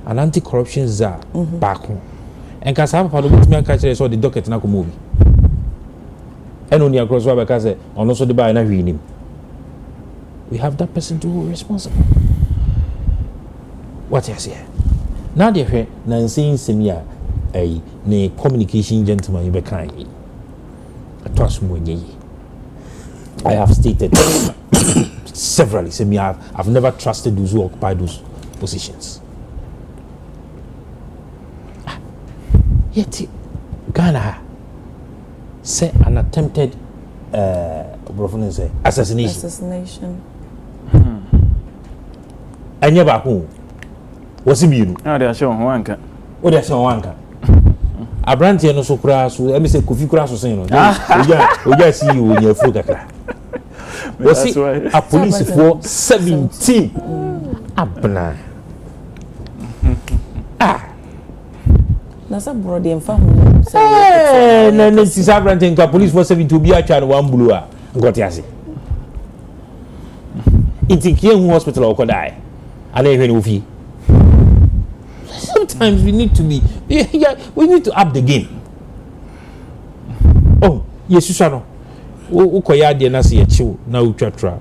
Speaker 1: an anti-corruption za back home. And cause have papa no me catch so the docket na ko movie. And only across why because on also the buy na hwi nim. We have that person to be responsible. What you say? Now they hear na saying semia ne communication gentleman you be kind. I have stated severally semia I've never trusted those who occupy those positions. Yet Ghana say an attempted assassination. Anya ba ko wasi biru
Speaker 3: na de asho ho anka
Speaker 1: o de asho ho anka Abrante no so kura so emi se kofi kura so sen no oja see you nya furu kakra wasi a police for 17 abna
Speaker 2: na sa brody emfa ho
Speaker 1: say na si Abrante nka police for 17 obi acha no one blue a ngoti ase Itikie hospital or die. And then sometimes we need to be we need to up the game. Oh, yes, you shall. Ukoya de na se echiwo na utwatwa.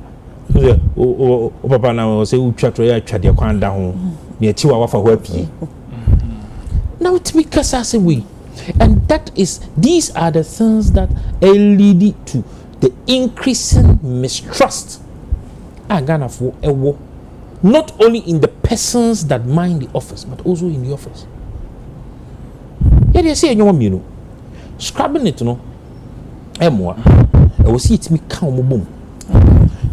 Speaker 1: O papa na say utwatwa ya twade kwanda ho. Na echiwo wafa ho apie. Now it make us as a way. And these are the things that lead to the increasing mistrust. Ghana for a war, not only in the persons that mind the office, but also in the office. Yeah, they say you know, scrubbing it, no. I will see it me come boom.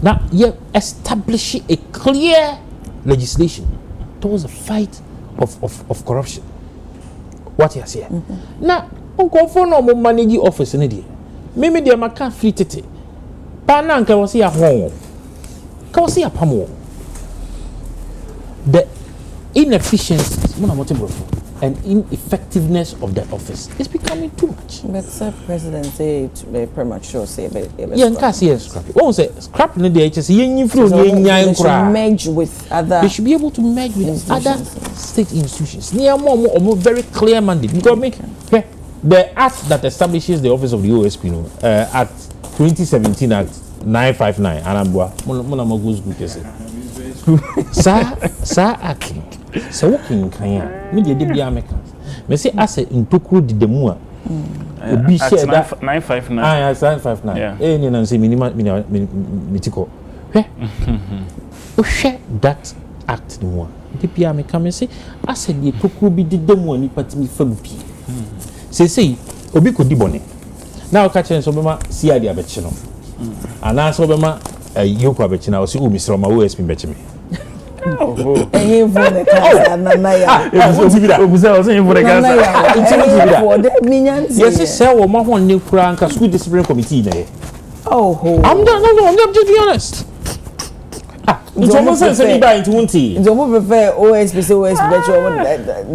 Speaker 1: Now, you're establishing a clear legislation towards the fight of corruption. What you say? Now, uncle for no manage office in it. Maybe they can't free it. Pananka was here home. The inefficiencies and ineffectiveness of the office is becoming too much.
Speaker 2: But sir, President say it's premature. Say,
Speaker 1: scrap. Oh, say scrap. No, they just
Speaker 2: merge with other.
Speaker 1: They should be able to merge with other state institutions. Near more very clear mandate. Because the act that establishes the office of the OSP, Act 2017 Act 959 Anambwa mona magus group say sa akin se working kan ya me de bia Americans me say ase ntokuru de demu a obi share that
Speaker 3: 959
Speaker 1: 959 ni na say minimum mitiko o share that act no de bia American me say ase de tokuru bi de demu ani patimi falupi say obi ko di bone na o ka chere so be ma CID abechi no ana so be ma yoko abechina o si o misro ma OSP bechi me
Speaker 2: Enye for the cancer na ya.
Speaker 3: Obuza o say for the cancer.
Speaker 2: It's for the minyanti.
Speaker 1: Yes, say wo ma hon ne kura nka school discipline committee na.
Speaker 2: Oh.
Speaker 1: I'm just being honest. It's almost as if I into Wunti.
Speaker 2: Nzomo prefer OSP say OSP bet you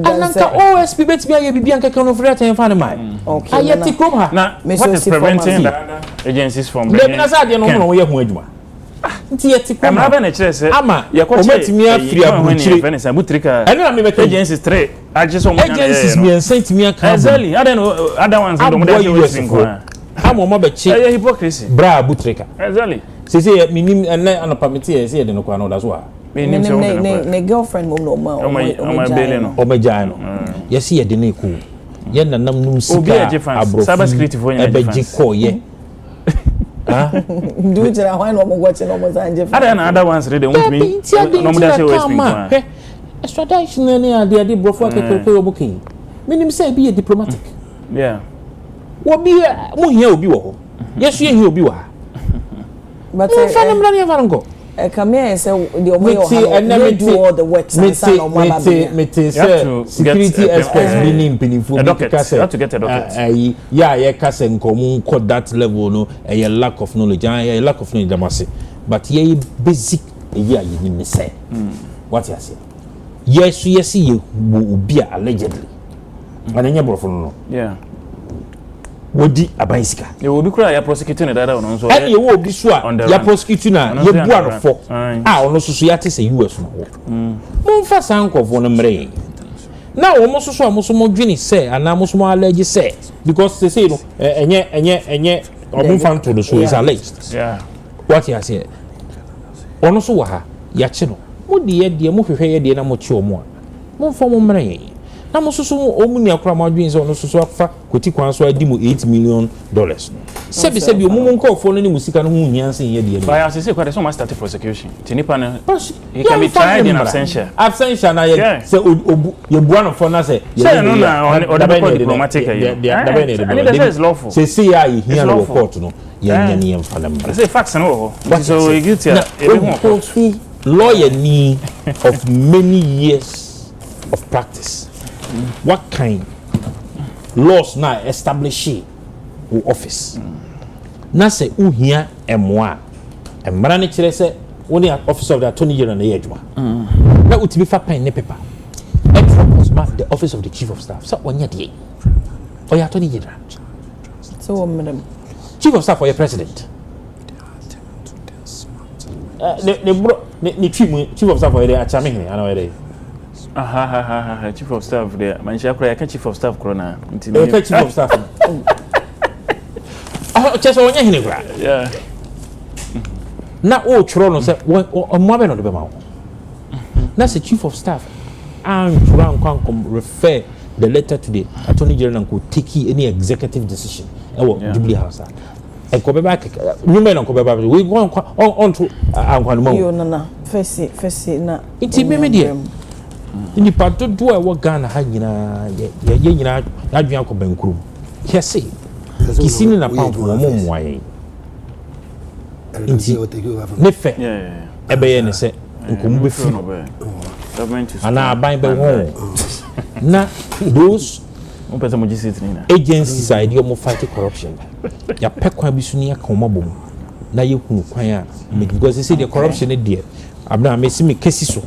Speaker 1: Ananka OSP bet me be anka kan of rate and find my.
Speaker 2: Okay.
Speaker 1: Ayeti krom ha.
Speaker 3: Now, what is preventing the other agencies from
Speaker 1: bringing? Dem na say de no no ye ho adwuma. Nti yeti krom.
Speaker 3: I'm not na kire say.
Speaker 1: Ama
Speaker 3: ye ko
Speaker 1: ometimi afiri abuchire.
Speaker 3: Venesa butrika.
Speaker 1: Eno na me make
Speaker 3: agencies 3. Agencies on
Speaker 1: agencies me sentimi aka.
Speaker 3: Exactly. I don't know other ones don't know what
Speaker 1: Amo mo be chi.
Speaker 3: Hypocrisy.
Speaker 1: Bra butrika.
Speaker 3: Exactly.
Speaker 1: Say minim ene anopamiti say de no kwa no that's why.
Speaker 2: Ne girlfriend mom no ma.
Speaker 3: O my belly no.
Speaker 1: O meja no. Yes ye de na eku. Ye nanam num sika abro.
Speaker 3: Cyber security for
Speaker 1: ye. Ebeji ko ye. Ah?
Speaker 2: Do it na when we watch no mo sanje.
Speaker 3: Other ones read no me. No mo da say we speak.
Speaker 1: Extradition any ade brofo akekeke obukin. Minim say be diplomatic.
Speaker 3: Yeah.
Speaker 1: Wo bi mo hia obi wo ho. Yesu ye hia obi wa.
Speaker 2: But come here and say the way you do all the work.
Speaker 1: Security experts meaning pinifo.
Speaker 3: You have to get a docket.
Speaker 1: Yeah, kasen komu call that level no. A lack of knowledge. A lack of knowledge damasi. But ye basic yeah you need say. What you say? Yes you be allegedly. And then you bro no.
Speaker 3: Yeah.
Speaker 1: Wodi abansika
Speaker 3: ye obi kura ya prosecutor na dada ono so
Speaker 1: ye wo obi so a ya prosecutor na ye bua no fo ono so ya te se US no mo mfa sankofo no mre na wo mo so mo so mo dwini se ana mo so mo allege se because they say no enye obi fan to the so is alleged.
Speaker 3: Yeah,
Speaker 1: what you say ono so wa ha ya che no mo de mo hwehwe ye de na mo che o mo a mo mfa mo mre na mo soso omuni akura ma dwen se ono soso afa koti kwan so adi mu $8 million. Sebi omumu nkofo no ni musika no hu nyanse ye de.
Speaker 3: By as say kwade so must start prosecution. Tinipa no he can be tried in absentia.
Speaker 1: Absentia na ye say ye bua no for na say
Speaker 3: say no na diplomatic ye. And that is lawful.
Speaker 1: Say ya ye here no court no ye nya ne yemfa na mbra.
Speaker 3: Say facts no ho. So we guilty e
Speaker 1: lawyer ni of many years of practice. What kind laws now establish office? Na say uhia emwa emra ne kire say woni office of the attorney general na yedwa na utimi fa pen ne paper the office of the chief of staff so wonya de o ya attorney general
Speaker 2: so madam
Speaker 1: chief of staff or your president chief of staff or the achame hene ana were
Speaker 3: chief of staff there. Man, I can chief of staff corona.
Speaker 1: Chief of staff. Just on your
Speaker 3: yeah.
Speaker 1: Now, oh, Chrono said, on Mabel of the Bema. That's the chief of staff. And Churan refer the letter to the attorney general and could take any executive decision. Oh, Jubilee House. And come back, you may not come back. We go on to
Speaker 2: Anquan. First, na.
Speaker 1: It's immediate. Ni pato do a wo Ghana ha nyina ye nyina adwan akoban kurum yesi kisini na pampo mo mwaye nti ne fe ebe ye ne se nkomu be fi ana aban be ho na those agencies idea mo fight corruption ya pekwa bisuni ya koma bom na ye hunu kwan a because they say the corruption e there abna me simi kesi so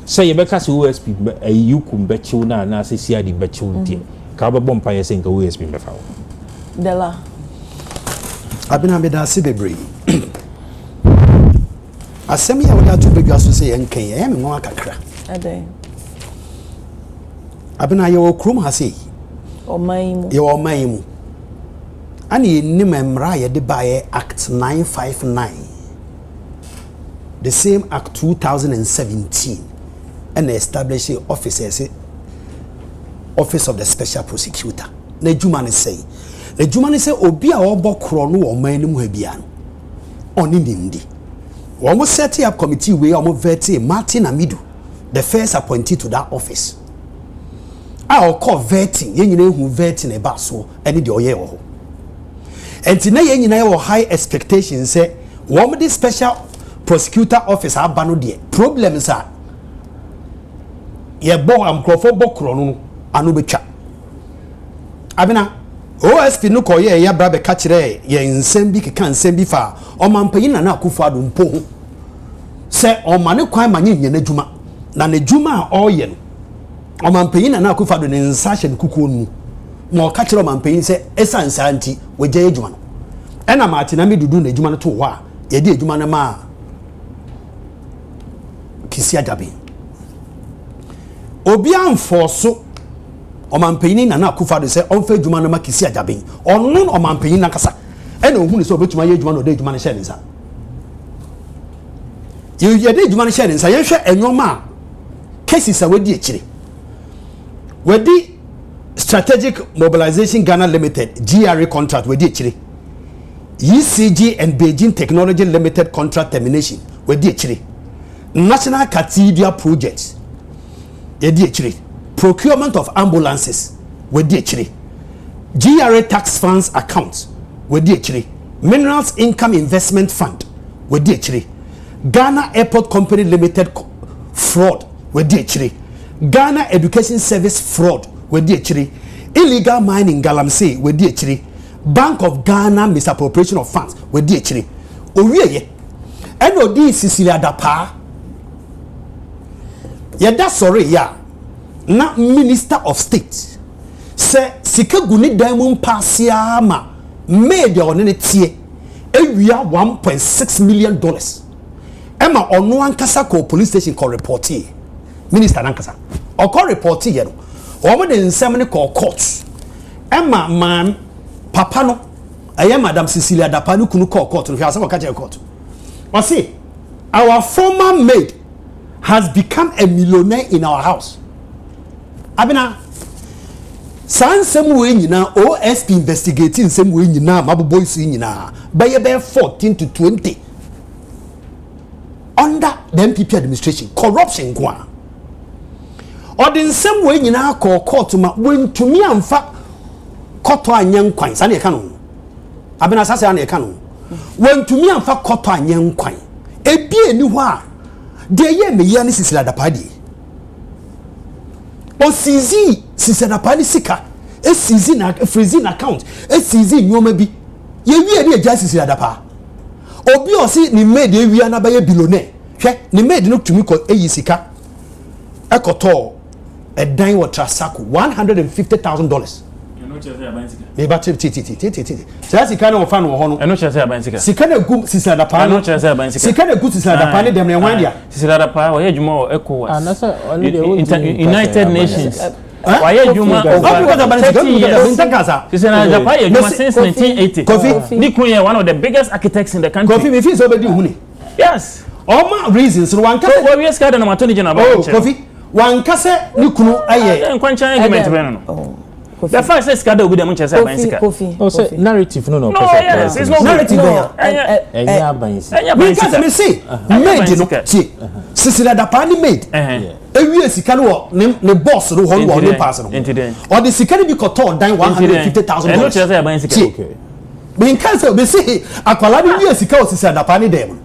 Speaker 1: say you because OSP you kum bechiw na say CID bechiw die ka ba bom pa ye say nka OSP be fa wo
Speaker 2: dela
Speaker 4: abina me da se bebre asem ya woda to begwa so say enkan ye me nwa kakra
Speaker 2: ade
Speaker 4: abina ye wo krum ha say
Speaker 2: o mayimu
Speaker 4: ye wo mayimu ani nim emra ye de bae act 959 the same act 2017 and establish office of the special prosecutor na juma ne say obi a obokro no o man nim ha bia no oni nimdi wo set up committee we o vet Martin Amidu the first appointee to that office a call vetting ye nyina hu vetting e ba so ene de oye wo ho enti na ye nyina wo high expectations say wo this special prosecutor office aba no de problems are ye bo am krofo bokro no anu betwa abena OSP no koye ya bra be ka kire ye nsem bi keka nsem bi fa o mampanyin na akufo ado mpo ho se o mane kwan manye nyene djuma na ne djuma a oye no o mampanyin na akufo ado ne nsa hye ne kukuo nu na o ka kire o mampanyin se esansa anti wagye djuma no ena ma ati na me dudu na djuma no to ho a ye di djuma na ma kisi adabe obi anfoso omampanyin na akufo ado se onfa djuma no ma kisi adabe onno omampanyin na kasa ena ohunu se obetuma ye djuma no de djuma no hye ne nsa ye de djuma no hye ne nsa ye hwe enwoma cases a wedi ekire wedi Strategic Mobilization Ghana Limited GRA contract wedi ekire ECG and Beijing Technology Limited contract termination wedi ekire National Cathedral Project wedi ekire procurement of ambulances wedi ekire GRA tax funds account wedi ekire Minerals Income Investment Fund wedi ekire Ghana Airport Company Limited fraud wedi ekire Ghana Education Service fraud wedi ekire illegal mining galamsey wedi ekire Bank of Ghana misappropriation of funds wedi ekire owieye eno di Sicily adapa yeda sorry ya na Minister of State se sika guni diamond pasia ma made on ne tie ewia $1.6 million ema ono ankasa ko police station ko report minister ankasa o ko report ye no o mo de nsem ne ko court ema man papa no aye madam Cecilia Dapa no kunu ko court no hwasa ko ka je court o say our former maid has become a millionaire in our house abina sansem we nyina OSP investigating nsem we nyina mabobo isu nyina be 14 to 20 under the MPP administration corruption kwa or the same way nyina ko court ma wentumi amfa koto anyenkwan sa na eka no abena sase na eka no wentumi amfa koto anyenkwan ebie ni ho a de ye me ya ni Sicily adapadi o sizi Sicily adapadi sika esizi na freezing account esizi nyoma bi ye wie ni eja Sicily adapa obi osi ni made ewia na baye billionaire hwe ni made no tumi ko eyi sika ekoto a dime wa trasaku $150,000
Speaker 3: eno chese aban sika
Speaker 4: me ba titi so sika na ofa no ho no
Speaker 3: eno chese aban sika
Speaker 4: sika na gu Sicily adapa
Speaker 3: eno chese aban sika
Speaker 4: sika na gu Sicily adapa ne dem na wan dia
Speaker 3: Sicily adapa wa ye djuma o ECOWAS
Speaker 1: anasa
Speaker 3: United Nations wa ye djuma Sicily adapa ye djuma since 1980
Speaker 4: Kofi
Speaker 3: ni kunye one of the biggest architects in the country
Speaker 4: Kofi me feel so be huni
Speaker 3: yes
Speaker 4: all my reasons no one
Speaker 3: so we is card na matoni jina ba
Speaker 4: Kofi wan kase ni kunu aye
Speaker 3: nkwanchan argument be no the fact is card obi dem chese aban sika
Speaker 1: oh say narrative no
Speaker 3: yes it's not
Speaker 4: narrative
Speaker 1: enya abansi
Speaker 4: we can me see made no tie Sicily adapa ni made ewie sika no ne boss no ho no pass no or the sika bi koto dan $150,000
Speaker 3: eno chese aban sika
Speaker 4: okay we can say we see akwala ni wie sika o Sicily adapa ni dem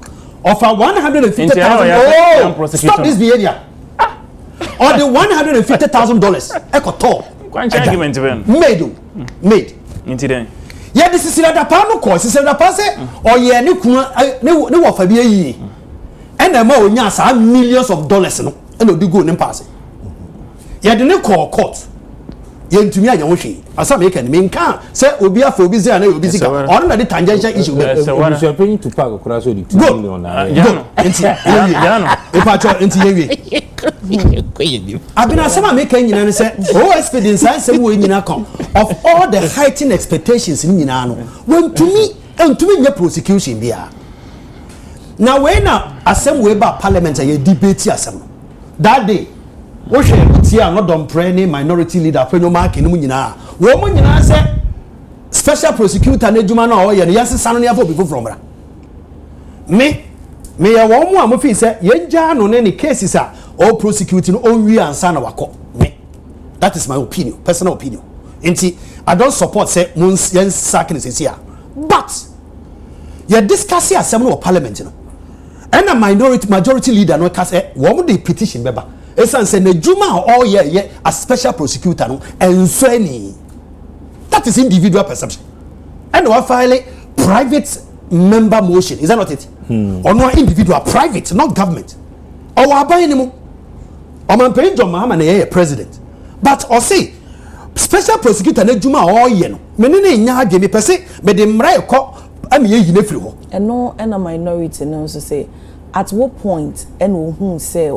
Speaker 4: offer $150,000 oh stop this behavior or the $150,000 ekoto
Speaker 3: kwanchan argument be
Speaker 4: made
Speaker 3: incident
Speaker 4: yeah this is Sicily adapa no ko Sicily adapa say oye ni kun ne wo fa bi yi and na ma onya sa millions of dollars no and odi go ne pass yeah the ne court ye ntumi anya wo hwe asa me kan me nka say obi afa obi zia na obi zika or na the tangential issue be
Speaker 1: you are paying to park across the 2 million
Speaker 3: jano
Speaker 4: epacho enti yewie abina sama me kan nyina ne say OSP din sansem wo nyina kan of all the heightened expectations ni nyina no ntumi nya prosecution bia na we na asem we ba parliament ye debate asem that day wo hwe tia no don prene minority leader fenyo mark ni mu nyina wo mu nyina say special prosecutor na djuma na o ye no yasesa no ne afọ before from bra me ya wo mu amofi say ye gya no ne cases a all prosecuting on we ansa na wako me that is my opinion, personal opinion. Enti I don't support say muns yen sack ni here but you discuss here asem no parliament no and a majority leader no ka say wo mu dey petition beba esan say na juma all year as special prosecutor no enso ani. That is individual perception. And we file private member motion. Is that not it? Or no individual, private, not government. Or we buy anymore. Or man pay John Mahama na president. But or say special prosecutor na juma all year no. Me ne nya age me pese me de mra ekọ am ye yi na firi ho.
Speaker 2: And no and a minority no so say at what point and who say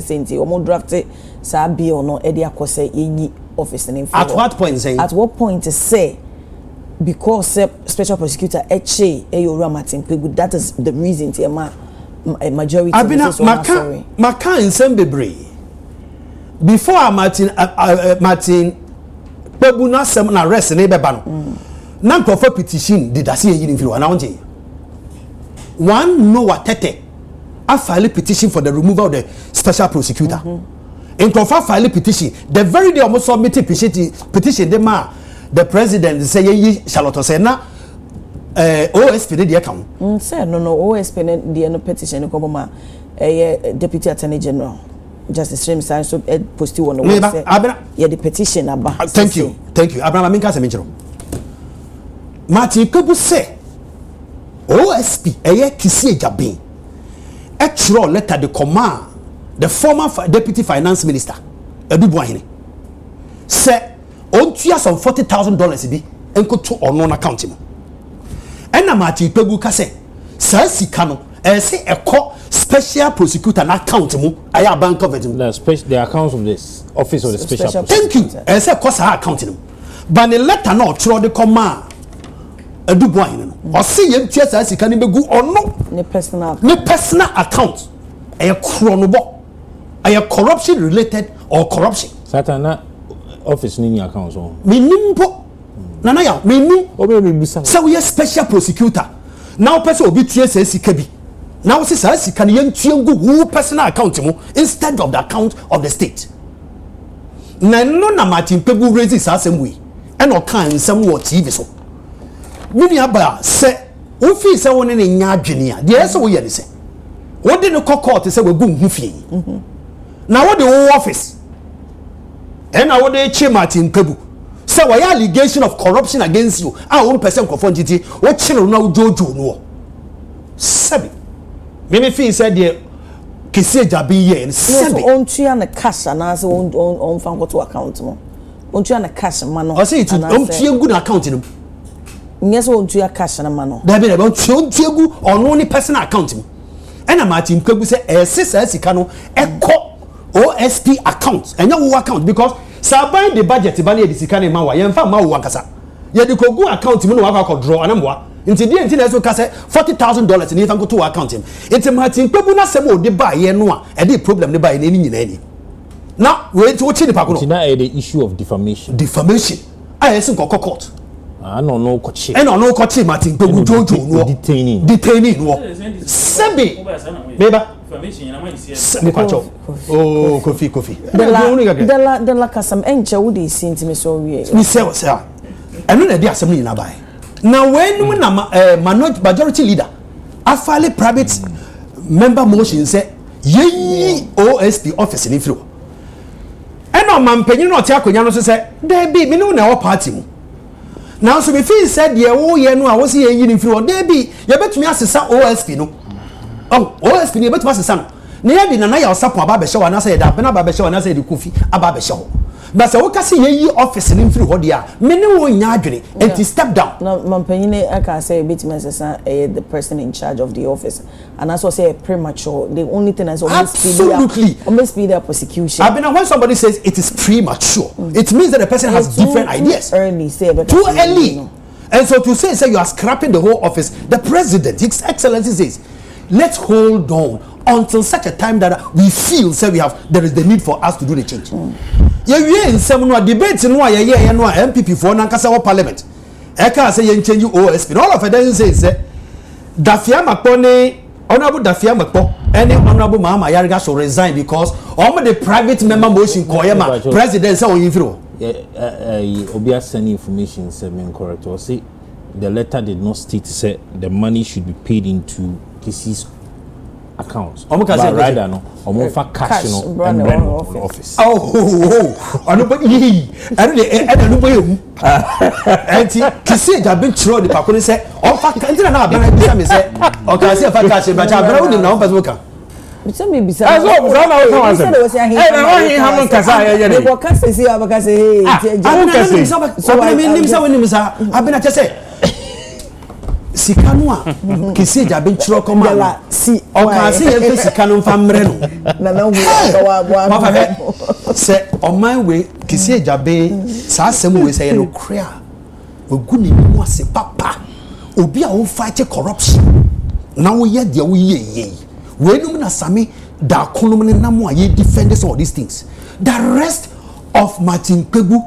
Speaker 2: senti or mo draft sa bi or no e de akose yi office in
Speaker 4: at what point say?
Speaker 2: At what point to say because special prosecutor eche Eyora Martin Pegu, that is the reason to a majority
Speaker 4: maka nsem bebre before Martin Pegu na sem na arrest na beba no na nkofo petition did ase yi nfiri wana wonje one no watete a file petition for the removal of the special prosecutor in confirm file petition the very day almost submitted petition the ma the president say ye Charlotte say na OSP dey account
Speaker 2: say no OSP dey no petition ko ma deputy attorney general Justice James so post one say yeah the petition aba
Speaker 4: thank you Abraham Aminka say menchiro Martin Kobu say OSP kisi ejabin actual letter the command the former deputy finance minister Edu Buahine say on tua some $40,000 bi enko to on account him ena Martin Pegu ka say sa sika no say eko special prosecutor na account mu aya bank of it
Speaker 1: the account of this office of the special
Speaker 4: thank you say ko sa account him but the letter no through the command Edu Buahine no o say yem tua sa sika ni begu ono
Speaker 2: ne personal
Speaker 4: account e kronobo a corruption related or corruption
Speaker 1: satana office ni account so
Speaker 4: minimpo nana ya mini
Speaker 1: obe bisa
Speaker 4: so we special prosecutor now person obi tue say sika bi now say say sika ne yentue ngu who personal account mu instead of the account of the state na no na Martin Pegu raise this assembly and o kan nsem wo TV so mini aba say o fi say won ne nya adwene a de say wo ye ne say wo de ne court say we gu hu fie na what the whole office and I would say Martin Pegu say why allegation of corruption against you our own person confront it what children now jojo no sebi me feel said there kisi jabi ye sebi
Speaker 2: on tua na cash na say on fan go to account mo on tua na cash ma no
Speaker 4: I say it on tua good account no
Speaker 2: yes on tua cash na ma no
Speaker 4: da be on tua good on only personal account mo and Martin Pegu say sisa sika no eko OSP account and your account because saban the budget ba na the sika na ma wa yemfa ma wo akasa ye de ko gu account mu no wa ka draw anamwa nti die nti na so ka say $40,000 ni fa go to account him nti Martin Pegu na sem o de ba ye no a e de problem ne ba ye ni nyina ni na we nti wo chi ni pa ko no
Speaker 1: na the issue of defamation
Speaker 4: I yes ko court
Speaker 1: no ko chi
Speaker 4: e no ko chi Martin Pegu jojo no
Speaker 1: detaining
Speaker 4: no sebi beba oh coffee
Speaker 2: the la kasam enche wo dey senti me so wie
Speaker 4: me say eno na dey asem ni na bai na when na majority leader afale private member motion say ye OSP office ni firo eno mampanyin no te akonya no so say there be me no na party mu now so me feel said ye wo ye no a wo say ye ni firo there be ye betumi asesa OSP no OSP ni betumi asesa no na ye di na ya osapo aba be hye wa na say da bena aba be hye wa na say di kofi aba be hye ho but say wo ka say ye office ni mfiri ho dia me ne wo nya adwene and step down
Speaker 2: na mampanyine aka say betumi asesa the person in charge of the office and as say premature the only thing is almost speed their prosecution
Speaker 4: when somebody says it is premature it means that the person has different ideas too early and so to say you are scrapping the whole office the president his excellency says let's hold on until such a time that we feel there is the need for us to do the change. In some debate no MPP for Nankasa parliament. I can say you change OSP. All of it says Dafia Makpone, Honorable Dafia Makpo, any Honorable Mama Yariga should resign because all the private member motion Koyama president say on you.
Speaker 1: Obia sending information said incorrect or say the letter did not state say the money should be paid into Kisi's accounts.
Speaker 4: Omo ka say
Speaker 1: rider no omo fa cash no and run office.
Speaker 4: Ono ba yi eno de eno bo yu enti kisi ja bin tro de pako ni say o fa enti na abana bi me say o ka say fa cash ba ja abana woni na o person ka
Speaker 2: bisa me bisa
Speaker 1: so na o ka wan say eh na wa hin hamon kasa ya
Speaker 2: ne ko kasa si abaka say hey
Speaker 4: so abana me nim sa woni musa abana che say sika no a kisi ja bin tro ko ma
Speaker 2: si
Speaker 4: o ka say e sika no fa mre no
Speaker 2: na hu ka wa
Speaker 4: say o man we kisi ja be sa asem we say no krea ogu ni mu ase papa obi a wo fight corruption na wo ye de wo ye we no na sami da konum ne nam a ye defend all these things. The rest of Martin Kpebu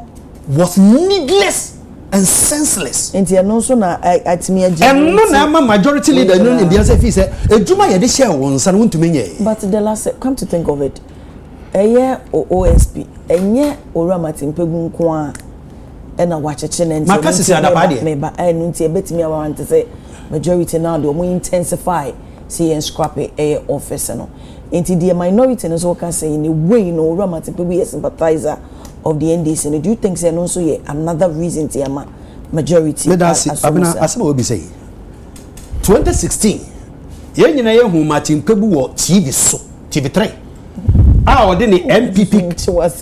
Speaker 4: was needless and senseless.
Speaker 2: Enti no so na atimi agye.
Speaker 4: And no na majority leader no in the answer fi say ejuma ye de share won san won tumi nye.
Speaker 2: But the last come to think of it, eye OSP enye Owura Martin Kpebu nko a na wacheche na enti
Speaker 4: makasisi adapa de
Speaker 2: me ba enu nti ebetimi awante say majority now dey mo intensify see and scrap a office no into the minority no so can say in a way no Owura Martin Kpebu is sympathizer of the NDC. No, do you think say no so yeah another reason to ama majority
Speaker 4: abina asema obi say 2016 ye nyina ye hu Martin Kpebu wo TV so TV3 o de ni MPP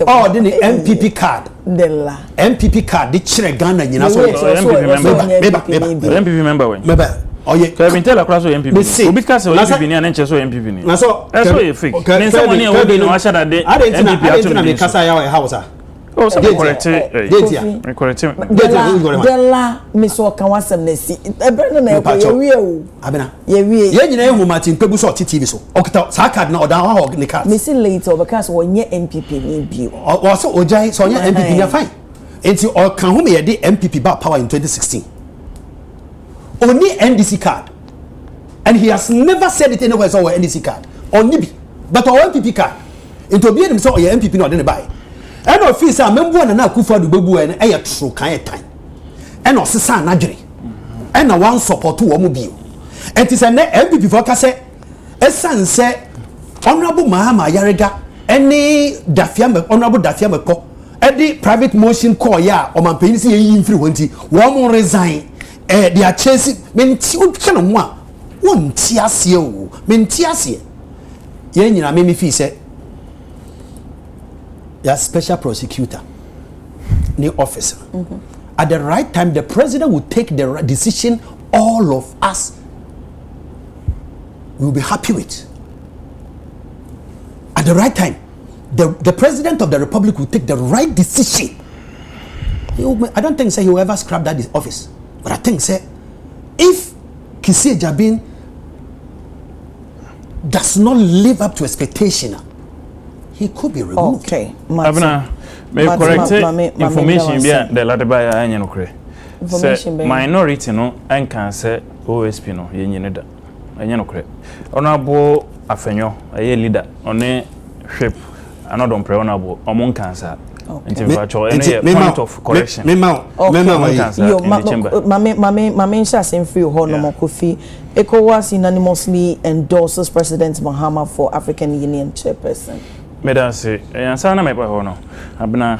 Speaker 4: o de ni MPP card
Speaker 2: dela
Speaker 4: MPP card de kire Ghana nyina so
Speaker 3: MPP member we
Speaker 4: oye
Speaker 3: Kevin tell across MPP obi ka say MPP ni anche so MPP ni
Speaker 4: na so
Speaker 3: eso e fake ni say money e wo be no asha da de
Speaker 4: MPP atu na me kasa ya house
Speaker 3: oh so correct
Speaker 4: date ya
Speaker 3: correct
Speaker 2: dela me so kan wasem na si ebe na e ko ye wie o
Speaker 4: abena
Speaker 2: ye wie
Speaker 4: ye nyina ye hu Martin Kpebu so TV so okita sa card na oda ho ni card
Speaker 2: me see later because wonye MPP ni bio
Speaker 4: o so ojai so onye MPP ni fine enti o kan hu me ye de MPP ba power in 2016 only NDC card and he has never said it anywhere so NDC card only be but our MPP card into be him so your MPP no dey buy and of fees am mbo na Akufo Addo bebu e na tro kan etan and o sesa na dwere and na one support wo mo bio enti say na MPP for ka say esan say honorable Mahama Yarega any honorable Dafia Meko any private motion call ya o man pay say yin free wonti wo mo resign they are chasing menti o kind of one won ti ase o menti ase ye nyina me fi say ya special prosecutor ni officer at the right time the president will take the right decision all of us will be happy with at the right time the president of the republic will take the right decision. I don't think say he will ever scrap that office. But I think say if Kisi Jabin does not live up to expectation, he could be removed.
Speaker 2: Okay,
Speaker 3: Abna, may correct information be the latter by any no cre. Minority no and can say OSP no yenida. Any no cre. Honorable Afenyo, a leader on a ship, another honorable among cancer. Into virtual point of correction.
Speaker 2: Mame Shasin free Honomo Kofi ECOWAS unanimously endorses President Mahama for African Union chairperson.
Speaker 3: Meda say ansana me pa hono abna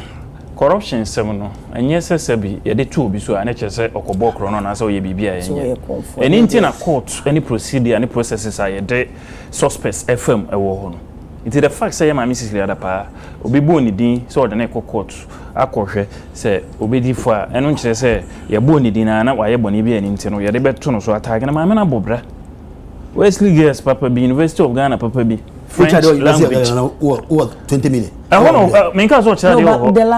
Speaker 3: corruption sem no enye sesabi ye de two bi so ane chese okobo kro no na say ye bibia yenye eni nti na court any procedure any processes are de suspects FM ewo hono. It is the fact say my Mrs. Liadapa obi bo ni din so de na court akohwe say obi di fo a eno nkyere say ye bo ni din na wa ye boni bi ani nti no ye de beto no so atag na ma me na bobra Wesley Girls Papa B University of Ghana Papa B French language
Speaker 4: 20 million
Speaker 3: I want me can so child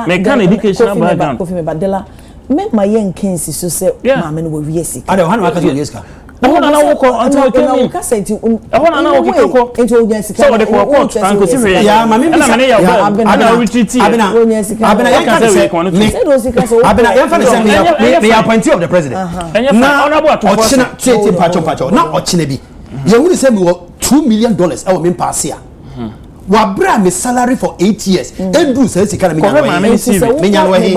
Speaker 3: me can educational background
Speaker 2: but Dela me my yen kensi so say ma me no we wiesi
Speaker 4: I don't want to wiesi ka
Speaker 3: I want na wo ko until I want na wo ko
Speaker 2: into wiesi ka
Speaker 3: so de ko court and go see
Speaker 4: ya ma me
Speaker 3: na me ya ana retreat
Speaker 4: abena yan can say abena yan fan say me appointee of the president
Speaker 3: na honorable
Speaker 4: ochina tete pacho na ochina bi ye wuri say me $2 million I me pass here wa bra me salary for 8 years endu say sika na me nyanwa he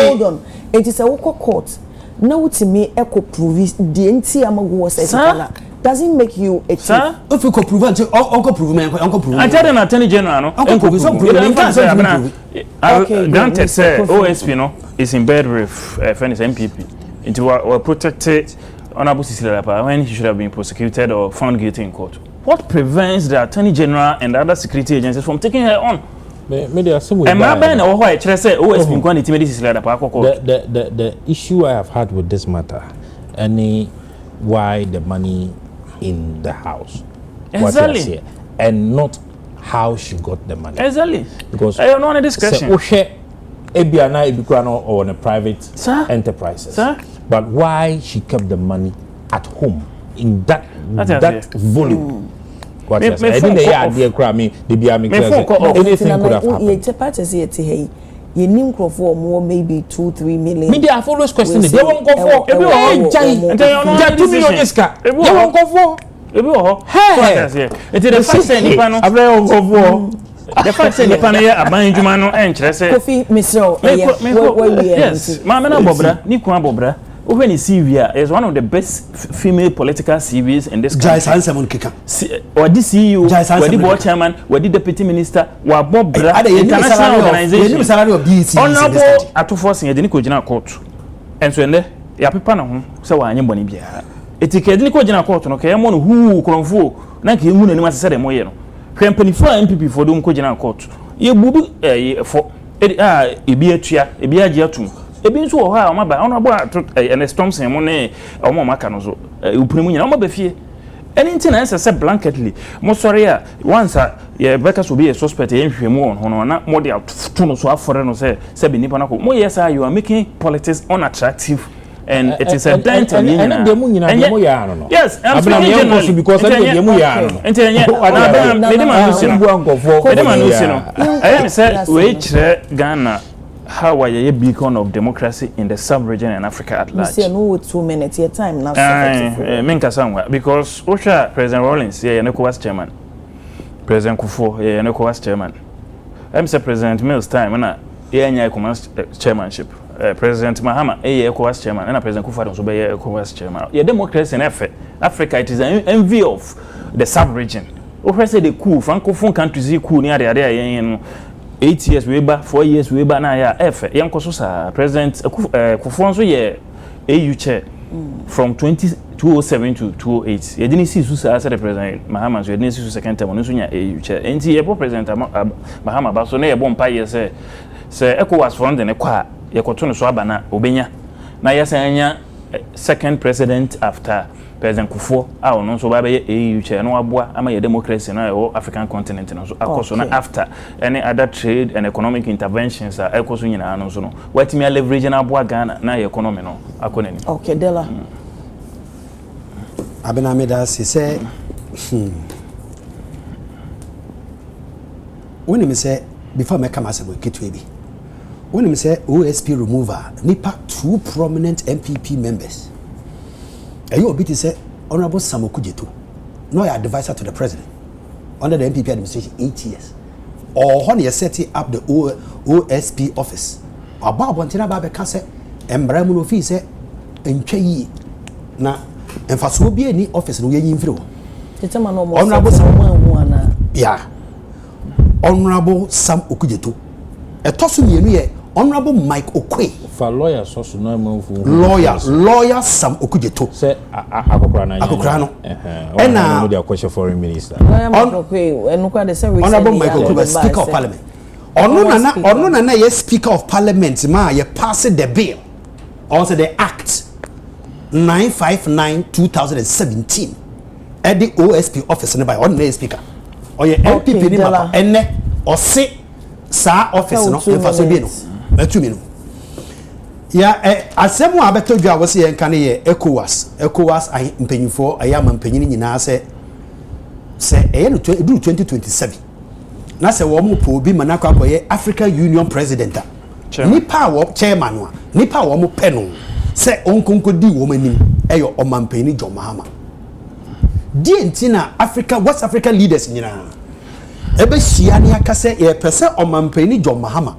Speaker 2: hold on it is a court na wutimi eco prove the enti amago say sika na doesn't make you a
Speaker 3: sir.
Speaker 4: If you could prove until Uncle prove me, Uncle prove.
Speaker 3: I tell an attorney general, no.
Speaker 4: Uncle prove some prove.
Speaker 3: Granted, say OSP no is in bed with friends MPP. Into or protected Honorable Cecilia when he should have been prosecuted or found guilty in court. What prevents the attorney general and the other security agencies from taking her on?
Speaker 1: The issue I have had with this matter, why the money in the house,
Speaker 3: exactly,
Speaker 1: and not how she got the money.
Speaker 3: Exactly,
Speaker 1: because
Speaker 3: I don't know any discussion.
Speaker 1: Or on a private enterprises, but why she kept the money at home in that volume. What I didn't hear Grammy, the Biami anything could have happened.
Speaker 2: You need for more maybe 2-3 million.
Speaker 1: Media have always questioned it. They won't go for. They won't go for.
Speaker 3: Hey, it is the first thing you know. The fact that Nipan here aban juma no enkyerese
Speaker 2: Kofi Misro
Speaker 3: yes Mama na Bobra Nikwa Bobra when you see we is one of the best female political CVs in this country.
Speaker 4: Jai Sansamon Kika
Speaker 3: or the CEO or the board chairman or the deputy minister wa Bobra international organization
Speaker 4: salary of BET
Speaker 3: honorable atofo sen de Nikojina court and so ende ya pepa na ho se wa anye boni bia etikedi Nikojina court no kay mo no hu kronfo na ke hu nanim asese de moye no company for MPP for don Nikojina court ye bubu for ebi atua ebi age atum ebi nso wo ha o maba honorable and storms mo ne o mo maka no so upunimu nyina o maba fie anything na say blanketly mo sorry a once ye beka so be a suspect ye nhwemu on hono na mo de to no so afore no say be nipa na ko mo yes you are making politics unattractive and it is a dent and yes I'm speaking
Speaker 1: because I am
Speaker 3: I am say we Ghana how are you a beacon of democracy in the sub-region and Africa at large?
Speaker 2: We no 2 minutes your time now.
Speaker 3: Because Osha President Rawlings, yeah, ECOWAS chairman. President Kufuor, yeah, ECOWAS chairman. I'm say President Mills time, and ECOWAS chairmanship. President Mahama, ECOWAS chairman, and President Kufuor also be ECOWAS chairman. Yeah, democracy in Africa, it is an envy of the sub-region. Osha say the coup, Francophone countries coup near the 8 years we back, 4 years we back now. Yeah, young sa President Kufuor so yeah AU chair from 2007 to 2008. You didn't see Susa as the President Mahama, so you didn't see second term on so yeah AU chair. And the President Mahama, but so na bon pa year say ECOWAS front the kwa ye koto so abana obenya. Na yes anya second president after President Kufuor no so ba be EU chair no aboa ama ye democracy na o African continent no so akoso na after any other trade and economic interventions akoso nyina no so no watimi leverage na aboa Ghana na economy no akonani.
Speaker 2: Okay, Dela.
Speaker 4: Abena me da say when me say before me come as a kitwe bi when me say OSP remover nipa 2 prominent MPP members. You obi to say Honorable Sam Okujeto, no advisor to the president under the MPP administration 8 years. Or when you set up the OSP office. About Bontina Babe Kase, and Bramuno fee say, and Chay na and for so be any office no yin through. Honorable Sam, yeah. Honorable Sam Okujeto. A tossing ye Honorable Mike Okwe.
Speaker 1: For lawyer, so no move.
Speaker 4: Lawyer Sam Okujeto.
Speaker 1: Say Akokrano. And now the question foreign minister.
Speaker 4: Honorable Mike Okwe, Speaker of Parliament. Ono na yes Speaker of Parliament ma ye pass the bill. Also the Act 959/2017. At the OSP office by ordinary speaker. Or your MPP member enne or say sa office no for so be no. Betumi no. Ya asemu abetodwa wo se yenka ne ye ECOWAS ai mpanyifo ayama mpanyini nyina se eye no 2027 na se wo mo po obi manakwa koye African Union president nipa wo chairman no nipa wo mo pe no se onkonkodi wo manim eyo omampani John Mahama di entina West African leaders nyina ebe hia ne akase ye pese omampani John Mahama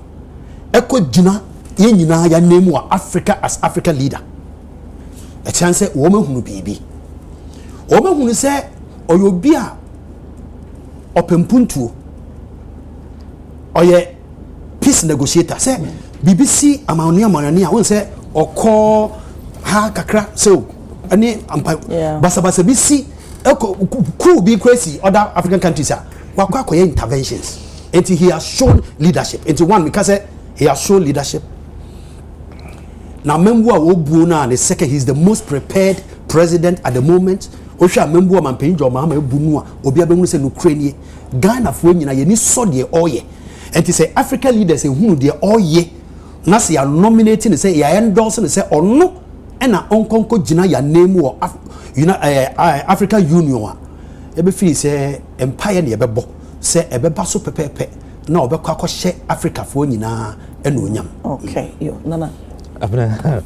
Speaker 4: eko gina ye nyina ya name Africa as African leader a chance wo mahunu bibi Oma hunu say oyobi a opempuntuo oye peace negotiator say BBC amani a won say okọ ha kakra so ani basa bisi could be crazy other African countries are wakwa interventions until he has shown leadership into one because he has shown leadership. Now member obu na the second, he's the most prepared president at the moment. Osha member man penjo ma ebu nu a obi abemu se Ukraine Ghana fo nyina ye ni so de oye and to say African leaders ehunu de oye na say are nominating say ya endorse say ono and na onkonko gina ya name or African Union e be feel say empire ne ebebo say ebeba so pepepe na obekwa akọ Africa fo nyina enonyam.
Speaker 2: Okay, yo nana
Speaker 1: abna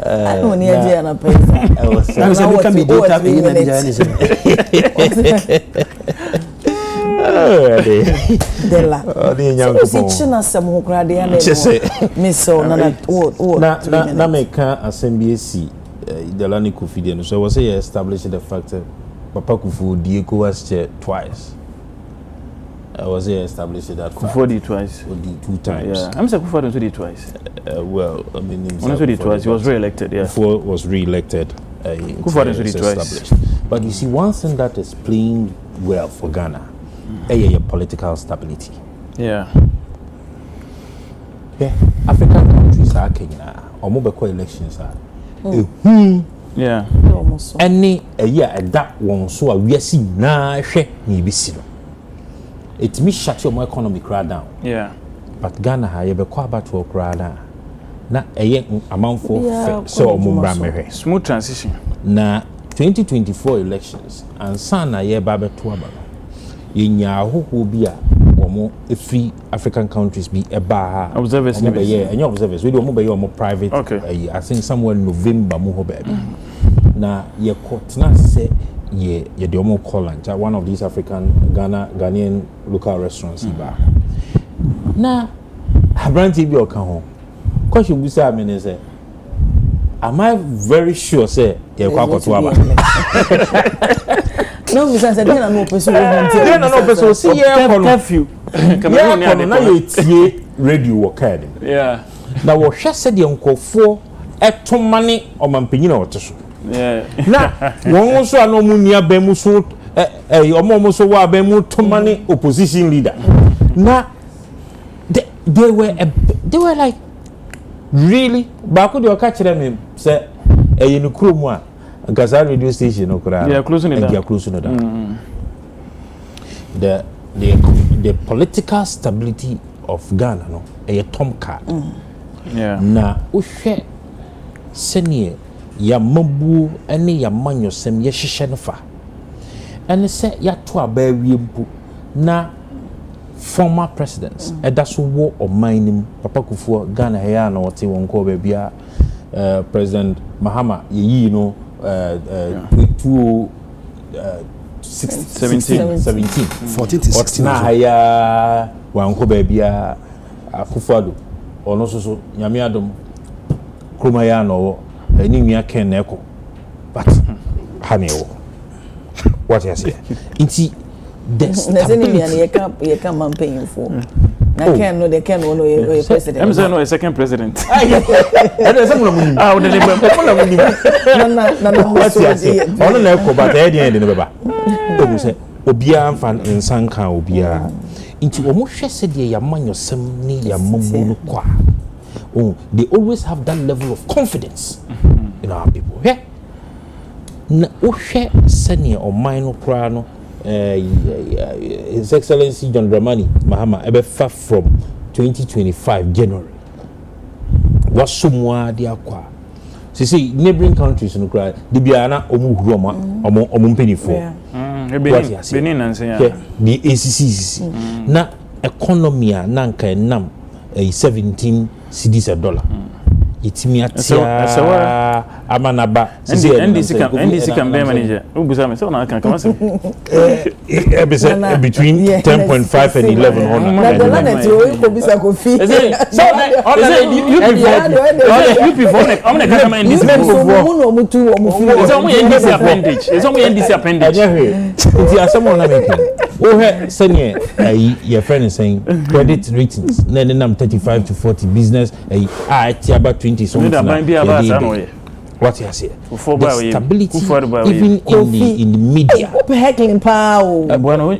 Speaker 2: I don't need to na pesa.
Speaker 4: I was looking me data in
Speaker 2: Dela. So china some grade ya me so nana
Speaker 1: na meka asembc Delani Kufidi so was say established the fact that Papa Kufu Dieko was twice. I was here established that
Speaker 3: Kufu did twice
Speaker 1: or did 2 times.
Speaker 3: Yeah, I'm saying Kufu did twice.
Speaker 1: Well, I mean,
Speaker 3: he did twice. He was re-elected. Yeah,
Speaker 1: Kufu was re-elected.
Speaker 3: Kufu did twice.
Speaker 1: But you see, one thing that is playing well for Ghana, your political stability.
Speaker 3: Yeah.
Speaker 1: Yeah, African countries are Kenya. Or mobile elections are.
Speaker 3: Yeah.
Speaker 1: Any a year at that one, so we are seeing na she ni bisino. It me shut your economic crowd down.
Speaker 3: Yeah.
Speaker 1: But Ghana ha ye be kwa batwo crowd down. Na eye amount for so omumra
Speaker 3: smooth transition.
Speaker 1: Na 2024 elections and sana ye ba beto aba. Ye nya hoho bi a omo free African countries be eba
Speaker 3: observers
Speaker 1: be ye any observers we do omo be ye omo private.
Speaker 3: Okay.
Speaker 1: I think somewhere November mo ho baby. Na ye court na say ye the omo call and one of these Ghanaian local restaurants ba. Na Habranti bi oka ho. Question we say I mean say am I very sure say ye kwa koto aba.
Speaker 2: No, because I didn't know person
Speaker 1: no person see ye
Speaker 3: curfew.
Speaker 1: Cameroon na ye tie radio work card.
Speaker 3: Yeah.
Speaker 1: Na wo hwe se de nkofo etomane omampanyi na woteso.
Speaker 3: Yeah.
Speaker 1: Na won so ano mu nia ba mu so omo so wa ba mu tomane opposition leader. Na they were like really ba ko de oka kire me say no kromu a Gaza radio station okura.
Speaker 3: Yeah, closing it down.
Speaker 1: Yeah, closing it down. The political stability of Ghana no a tom card.
Speaker 3: Yeah.
Speaker 1: Na uhwe senior ya mabu ene ya manyo sem ye hihye no fa. Ene se ya to aba wiempu na former presidents edaso wo omanim Papa Kufuor Ghana ya na wote wonko ba bia President Mahama ye no
Speaker 4: 14 to 16
Speaker 1: na haya wanko ba bia Akufuado ono so nyame adom kroma ya no ani nua ken na eko but hanewo what you say inti the
Speaker 2: stability you can campaign for na ken no the ken no your president
Speaker 3: I'm saying no a second president
Speaker 1: and some money
Speaker 3: ah the money
Speaker 2: na
Speaker 1: what you say ono na eko but e dey dey beba o say obia fan insan kan obia inti omo hwe se de ya manyosem ni ya mamu no kwa oh they always have that level of confidence in our people yeah na ohwe sene o man no kra no His Excellency John Dramani Mahama ebefa from 2025 January wasomwa dia kwa see neighboring countries no kra de bia na omu huru omo mpenifo
Speaker 3: Benin and say
Speaker 1: the ACC na economy na nka enam 17 cedis a dollar itimi atia amanaba
Speaker 3: NDC campaign manager ubusa me so na kan kama say
Speaker 1: between 10.5 and 1100
Speaker 2: na the land you ko bisa ko fi
Speaker 3: you before I'm not kama NDC NDC appendage
Speaker 1: nti asemo na make o he senior your friend is saying credit ratings na nam 35 to 40 business ti about 20 something what you say the stability even in the media
Speaker 2: heckling power
Speaker 3: bueno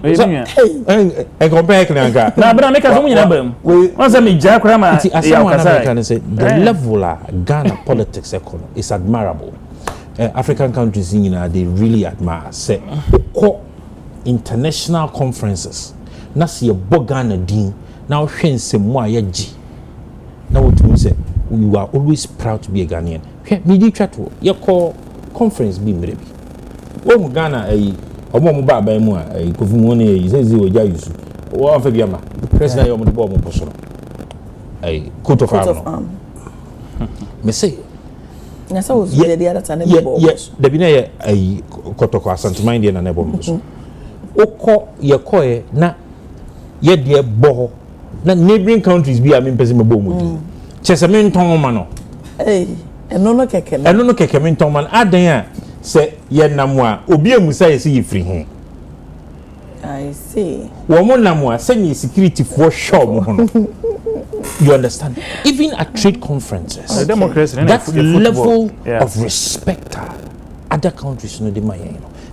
Speaker 1: compare heckling
Speaker 3: na bra make so nyina bam won say me ja kra ma
Speaker 1: ya kasa say the level Ghana politics economy is admirable. African countries they really admire say international conferences na see Ghana din now hwen se mo ayaji na wotum say you are always proud to be a Ghanaian. Me di twato ye call conference bi mre bi wo Ghana omo ba ban mu kofu mu ne say oja yusu wo afa bi ama president yo mo de bo mo posoro coat of arm me say
Speaker 2: na so was the other time
Speaker 1: yeah the bi na ye kotoko asantman de na na bo mo so okọ ye koe na ye de bo na neighboring countries bi am pese me bo mo chese me nton ma no
Speaker 2: eno no keke
Speaker 1: me nton ma adan a se ye nam a obi emusa ye se ye free ho
Speaker 2: I see
Speaker 1: wo mo nam a se ni security for sure mo ho you understand even at trade conferences
Speaker 3: democracy
Speaker 1: that level of respect other countries no dey my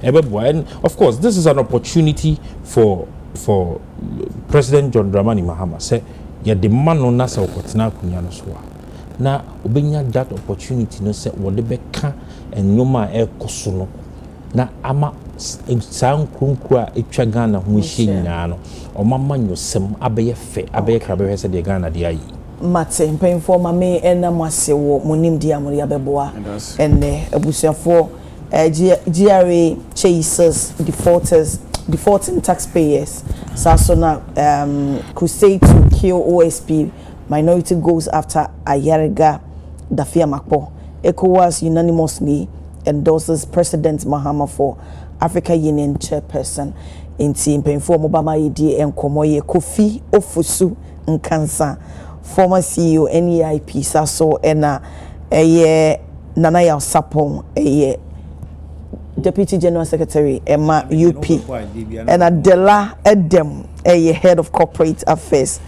Speaker 1: and of course this is an opportunity for President John Dramani Mahama say ya the man no na say okotina akunya no so na obenya that opportunity no say wo de beka enyoma ekoso no na ama san kronkro etwa Ghana ho hye nyina no omama nyosem abeye fe abeye krabe hwese de Ghana de ayi
Speaker 2: mate mpemfo mame enamase wo monim dia mo ya beboa enne abusuafo GRA chasers defaulting taxpayers Sasona crusade to kill OSP minority goes after Ayariga Dafia Makpo. ECOWAS unanimously endorses President Mahama for Africa Union chairperson in team Penfo Mobama Yedi and Komoye Kofi Ofusu Nkansa former CEO NEIP Saso ena Nanaya Sapong Deputy General Secretary Emma UP and Adela Edem head of corporate affairs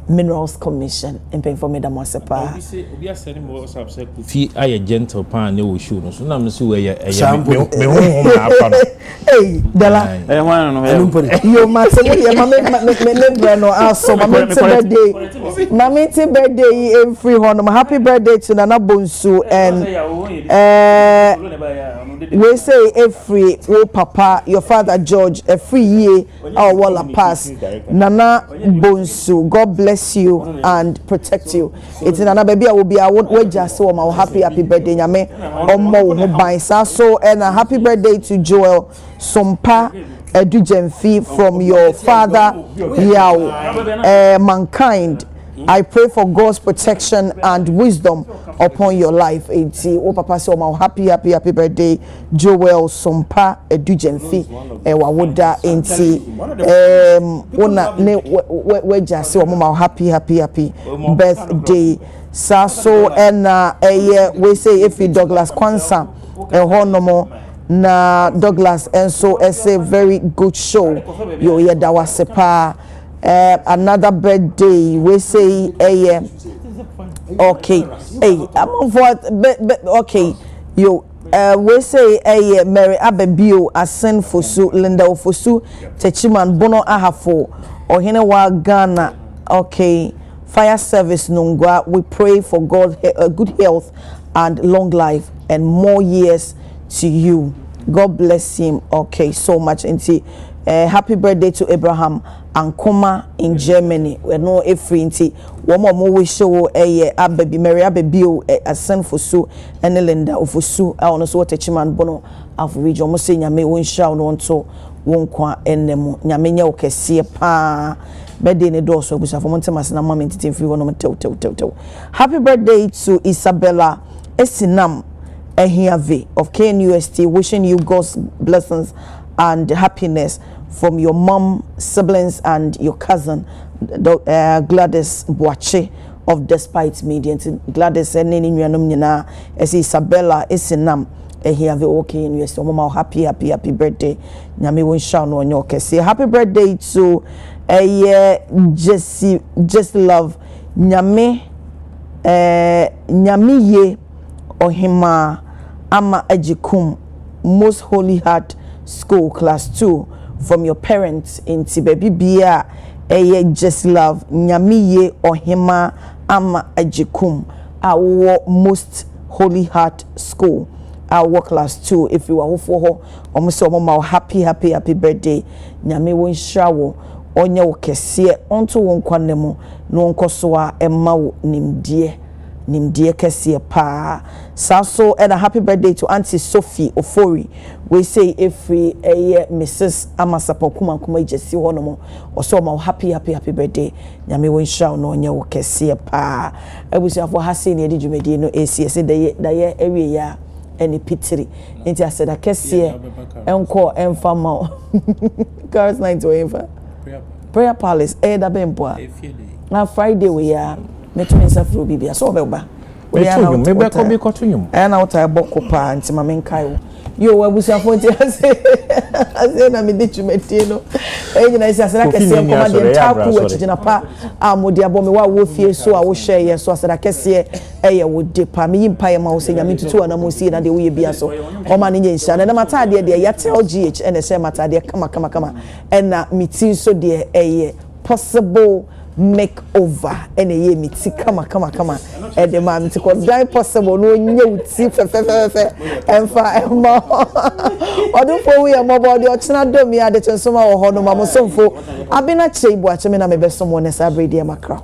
Speaker 2: Minerals Commission in Penfo Madam Wasepa.
Speaker 1: Obi asani mo WhatsApp say Kofi aye gentle pan na wo show no so na me so we me na apa no
Speaker 2: Dela yo ma se mo ye ma me no aso ma me birthday every honor happy birthday to Nana Bonsu and we say every papa your father George every year our wall pass Nana Bonsu God bless you and protect you. It's in another baby. I will be. I won't just so my happy birthday. Nyame omo ho so and a happy birthday to Joel Sompa Edujemfi from your father Yao Mankind. I pray for God's protection and wisdom upon your life. Oh, Papa, so my happy birthday, Joel Sompa Edujemfi. Wawoda enti. Ona ne we just so my happy birthday. So and we say if you Douglas Kwansa honomo na Douglas and so it's a very good show. Yo yeda wasepa. Another birthday we say okay I'm for okay yo we say Mary Abebio Asen Fosu Linda Ofosu Techiman Bono Ahafo Ohene wa Ghana okay fire service Nungwa we pray for God good health and long life and more years to you. God bless him. Okay, so much into happy birthday to Abraham Ankoma in Germany. We know every inti womo we show ababy Mary Abebio Asen Fosu and Linda Ofosu ono so techiman bono of region mo say nyame won sha no nto won kwa enemu nyame nya okese pa birthday ne do so busa for montemas na mama ntiti free wono tew. Happy birthday to Isabella Esinam Ehiave of KNUST, wishing you God's blessings and happiness from your mom, siblings, and your cousin, Gladys Boache of Despite Media. Gladys and Nini Nina, as Isabella Isinam, Ehiave KNUST. Mama, happy birthday. Nyame won shout on your case. Happy birthday to just love Nyame ye Ohima Ama Ejikum Most Holy Heart School Class 2 from your parents in Tibebi Bia just love Nyamiye Ohima Ama Ejikum our Most Holy Heart School our Class 2. If you are for her almost happy birthday Nyame won shower onye okese onto won kwanemu no nkosoa emma nimdie kese pa saso and a happy birthday to Auntie Sophie Ofori. We say if we Mrs. Amasapo kuma ijesi honomo oso ma happy birthday nyame won show no onye okese pa ebusia for hase ne djumedi no ACS daye ewie ya any pitiri nti aseda kese enko enfama girls night whatever Prayer Palace da bempoa na Friday we ya meto mensa fro bibia so obeba
Speaker 1: we ya maybe ko be kotunyum
Speaker 2: na wota eboko pa nti ma menkai wo yo wabusuafo nti ase na me de twumeti no nyina isi asera kese nkoma de taku wachijina pa amodi abomi wa wo fie so a wo hye so asera kese wo de pa me yimpa ye ma wo senya metutu na mo si na de wo ye bia so o ma ne nyenhia na matade de ya tell GH na se matade kama na miti so de possible makeover and a year miti kama and the man to die possible no new tea fe and for odo for we am body o china do me Adekye Nsoma o ho no ma mo somfo abina cheibu a cheme na me be somo ne sabre de makra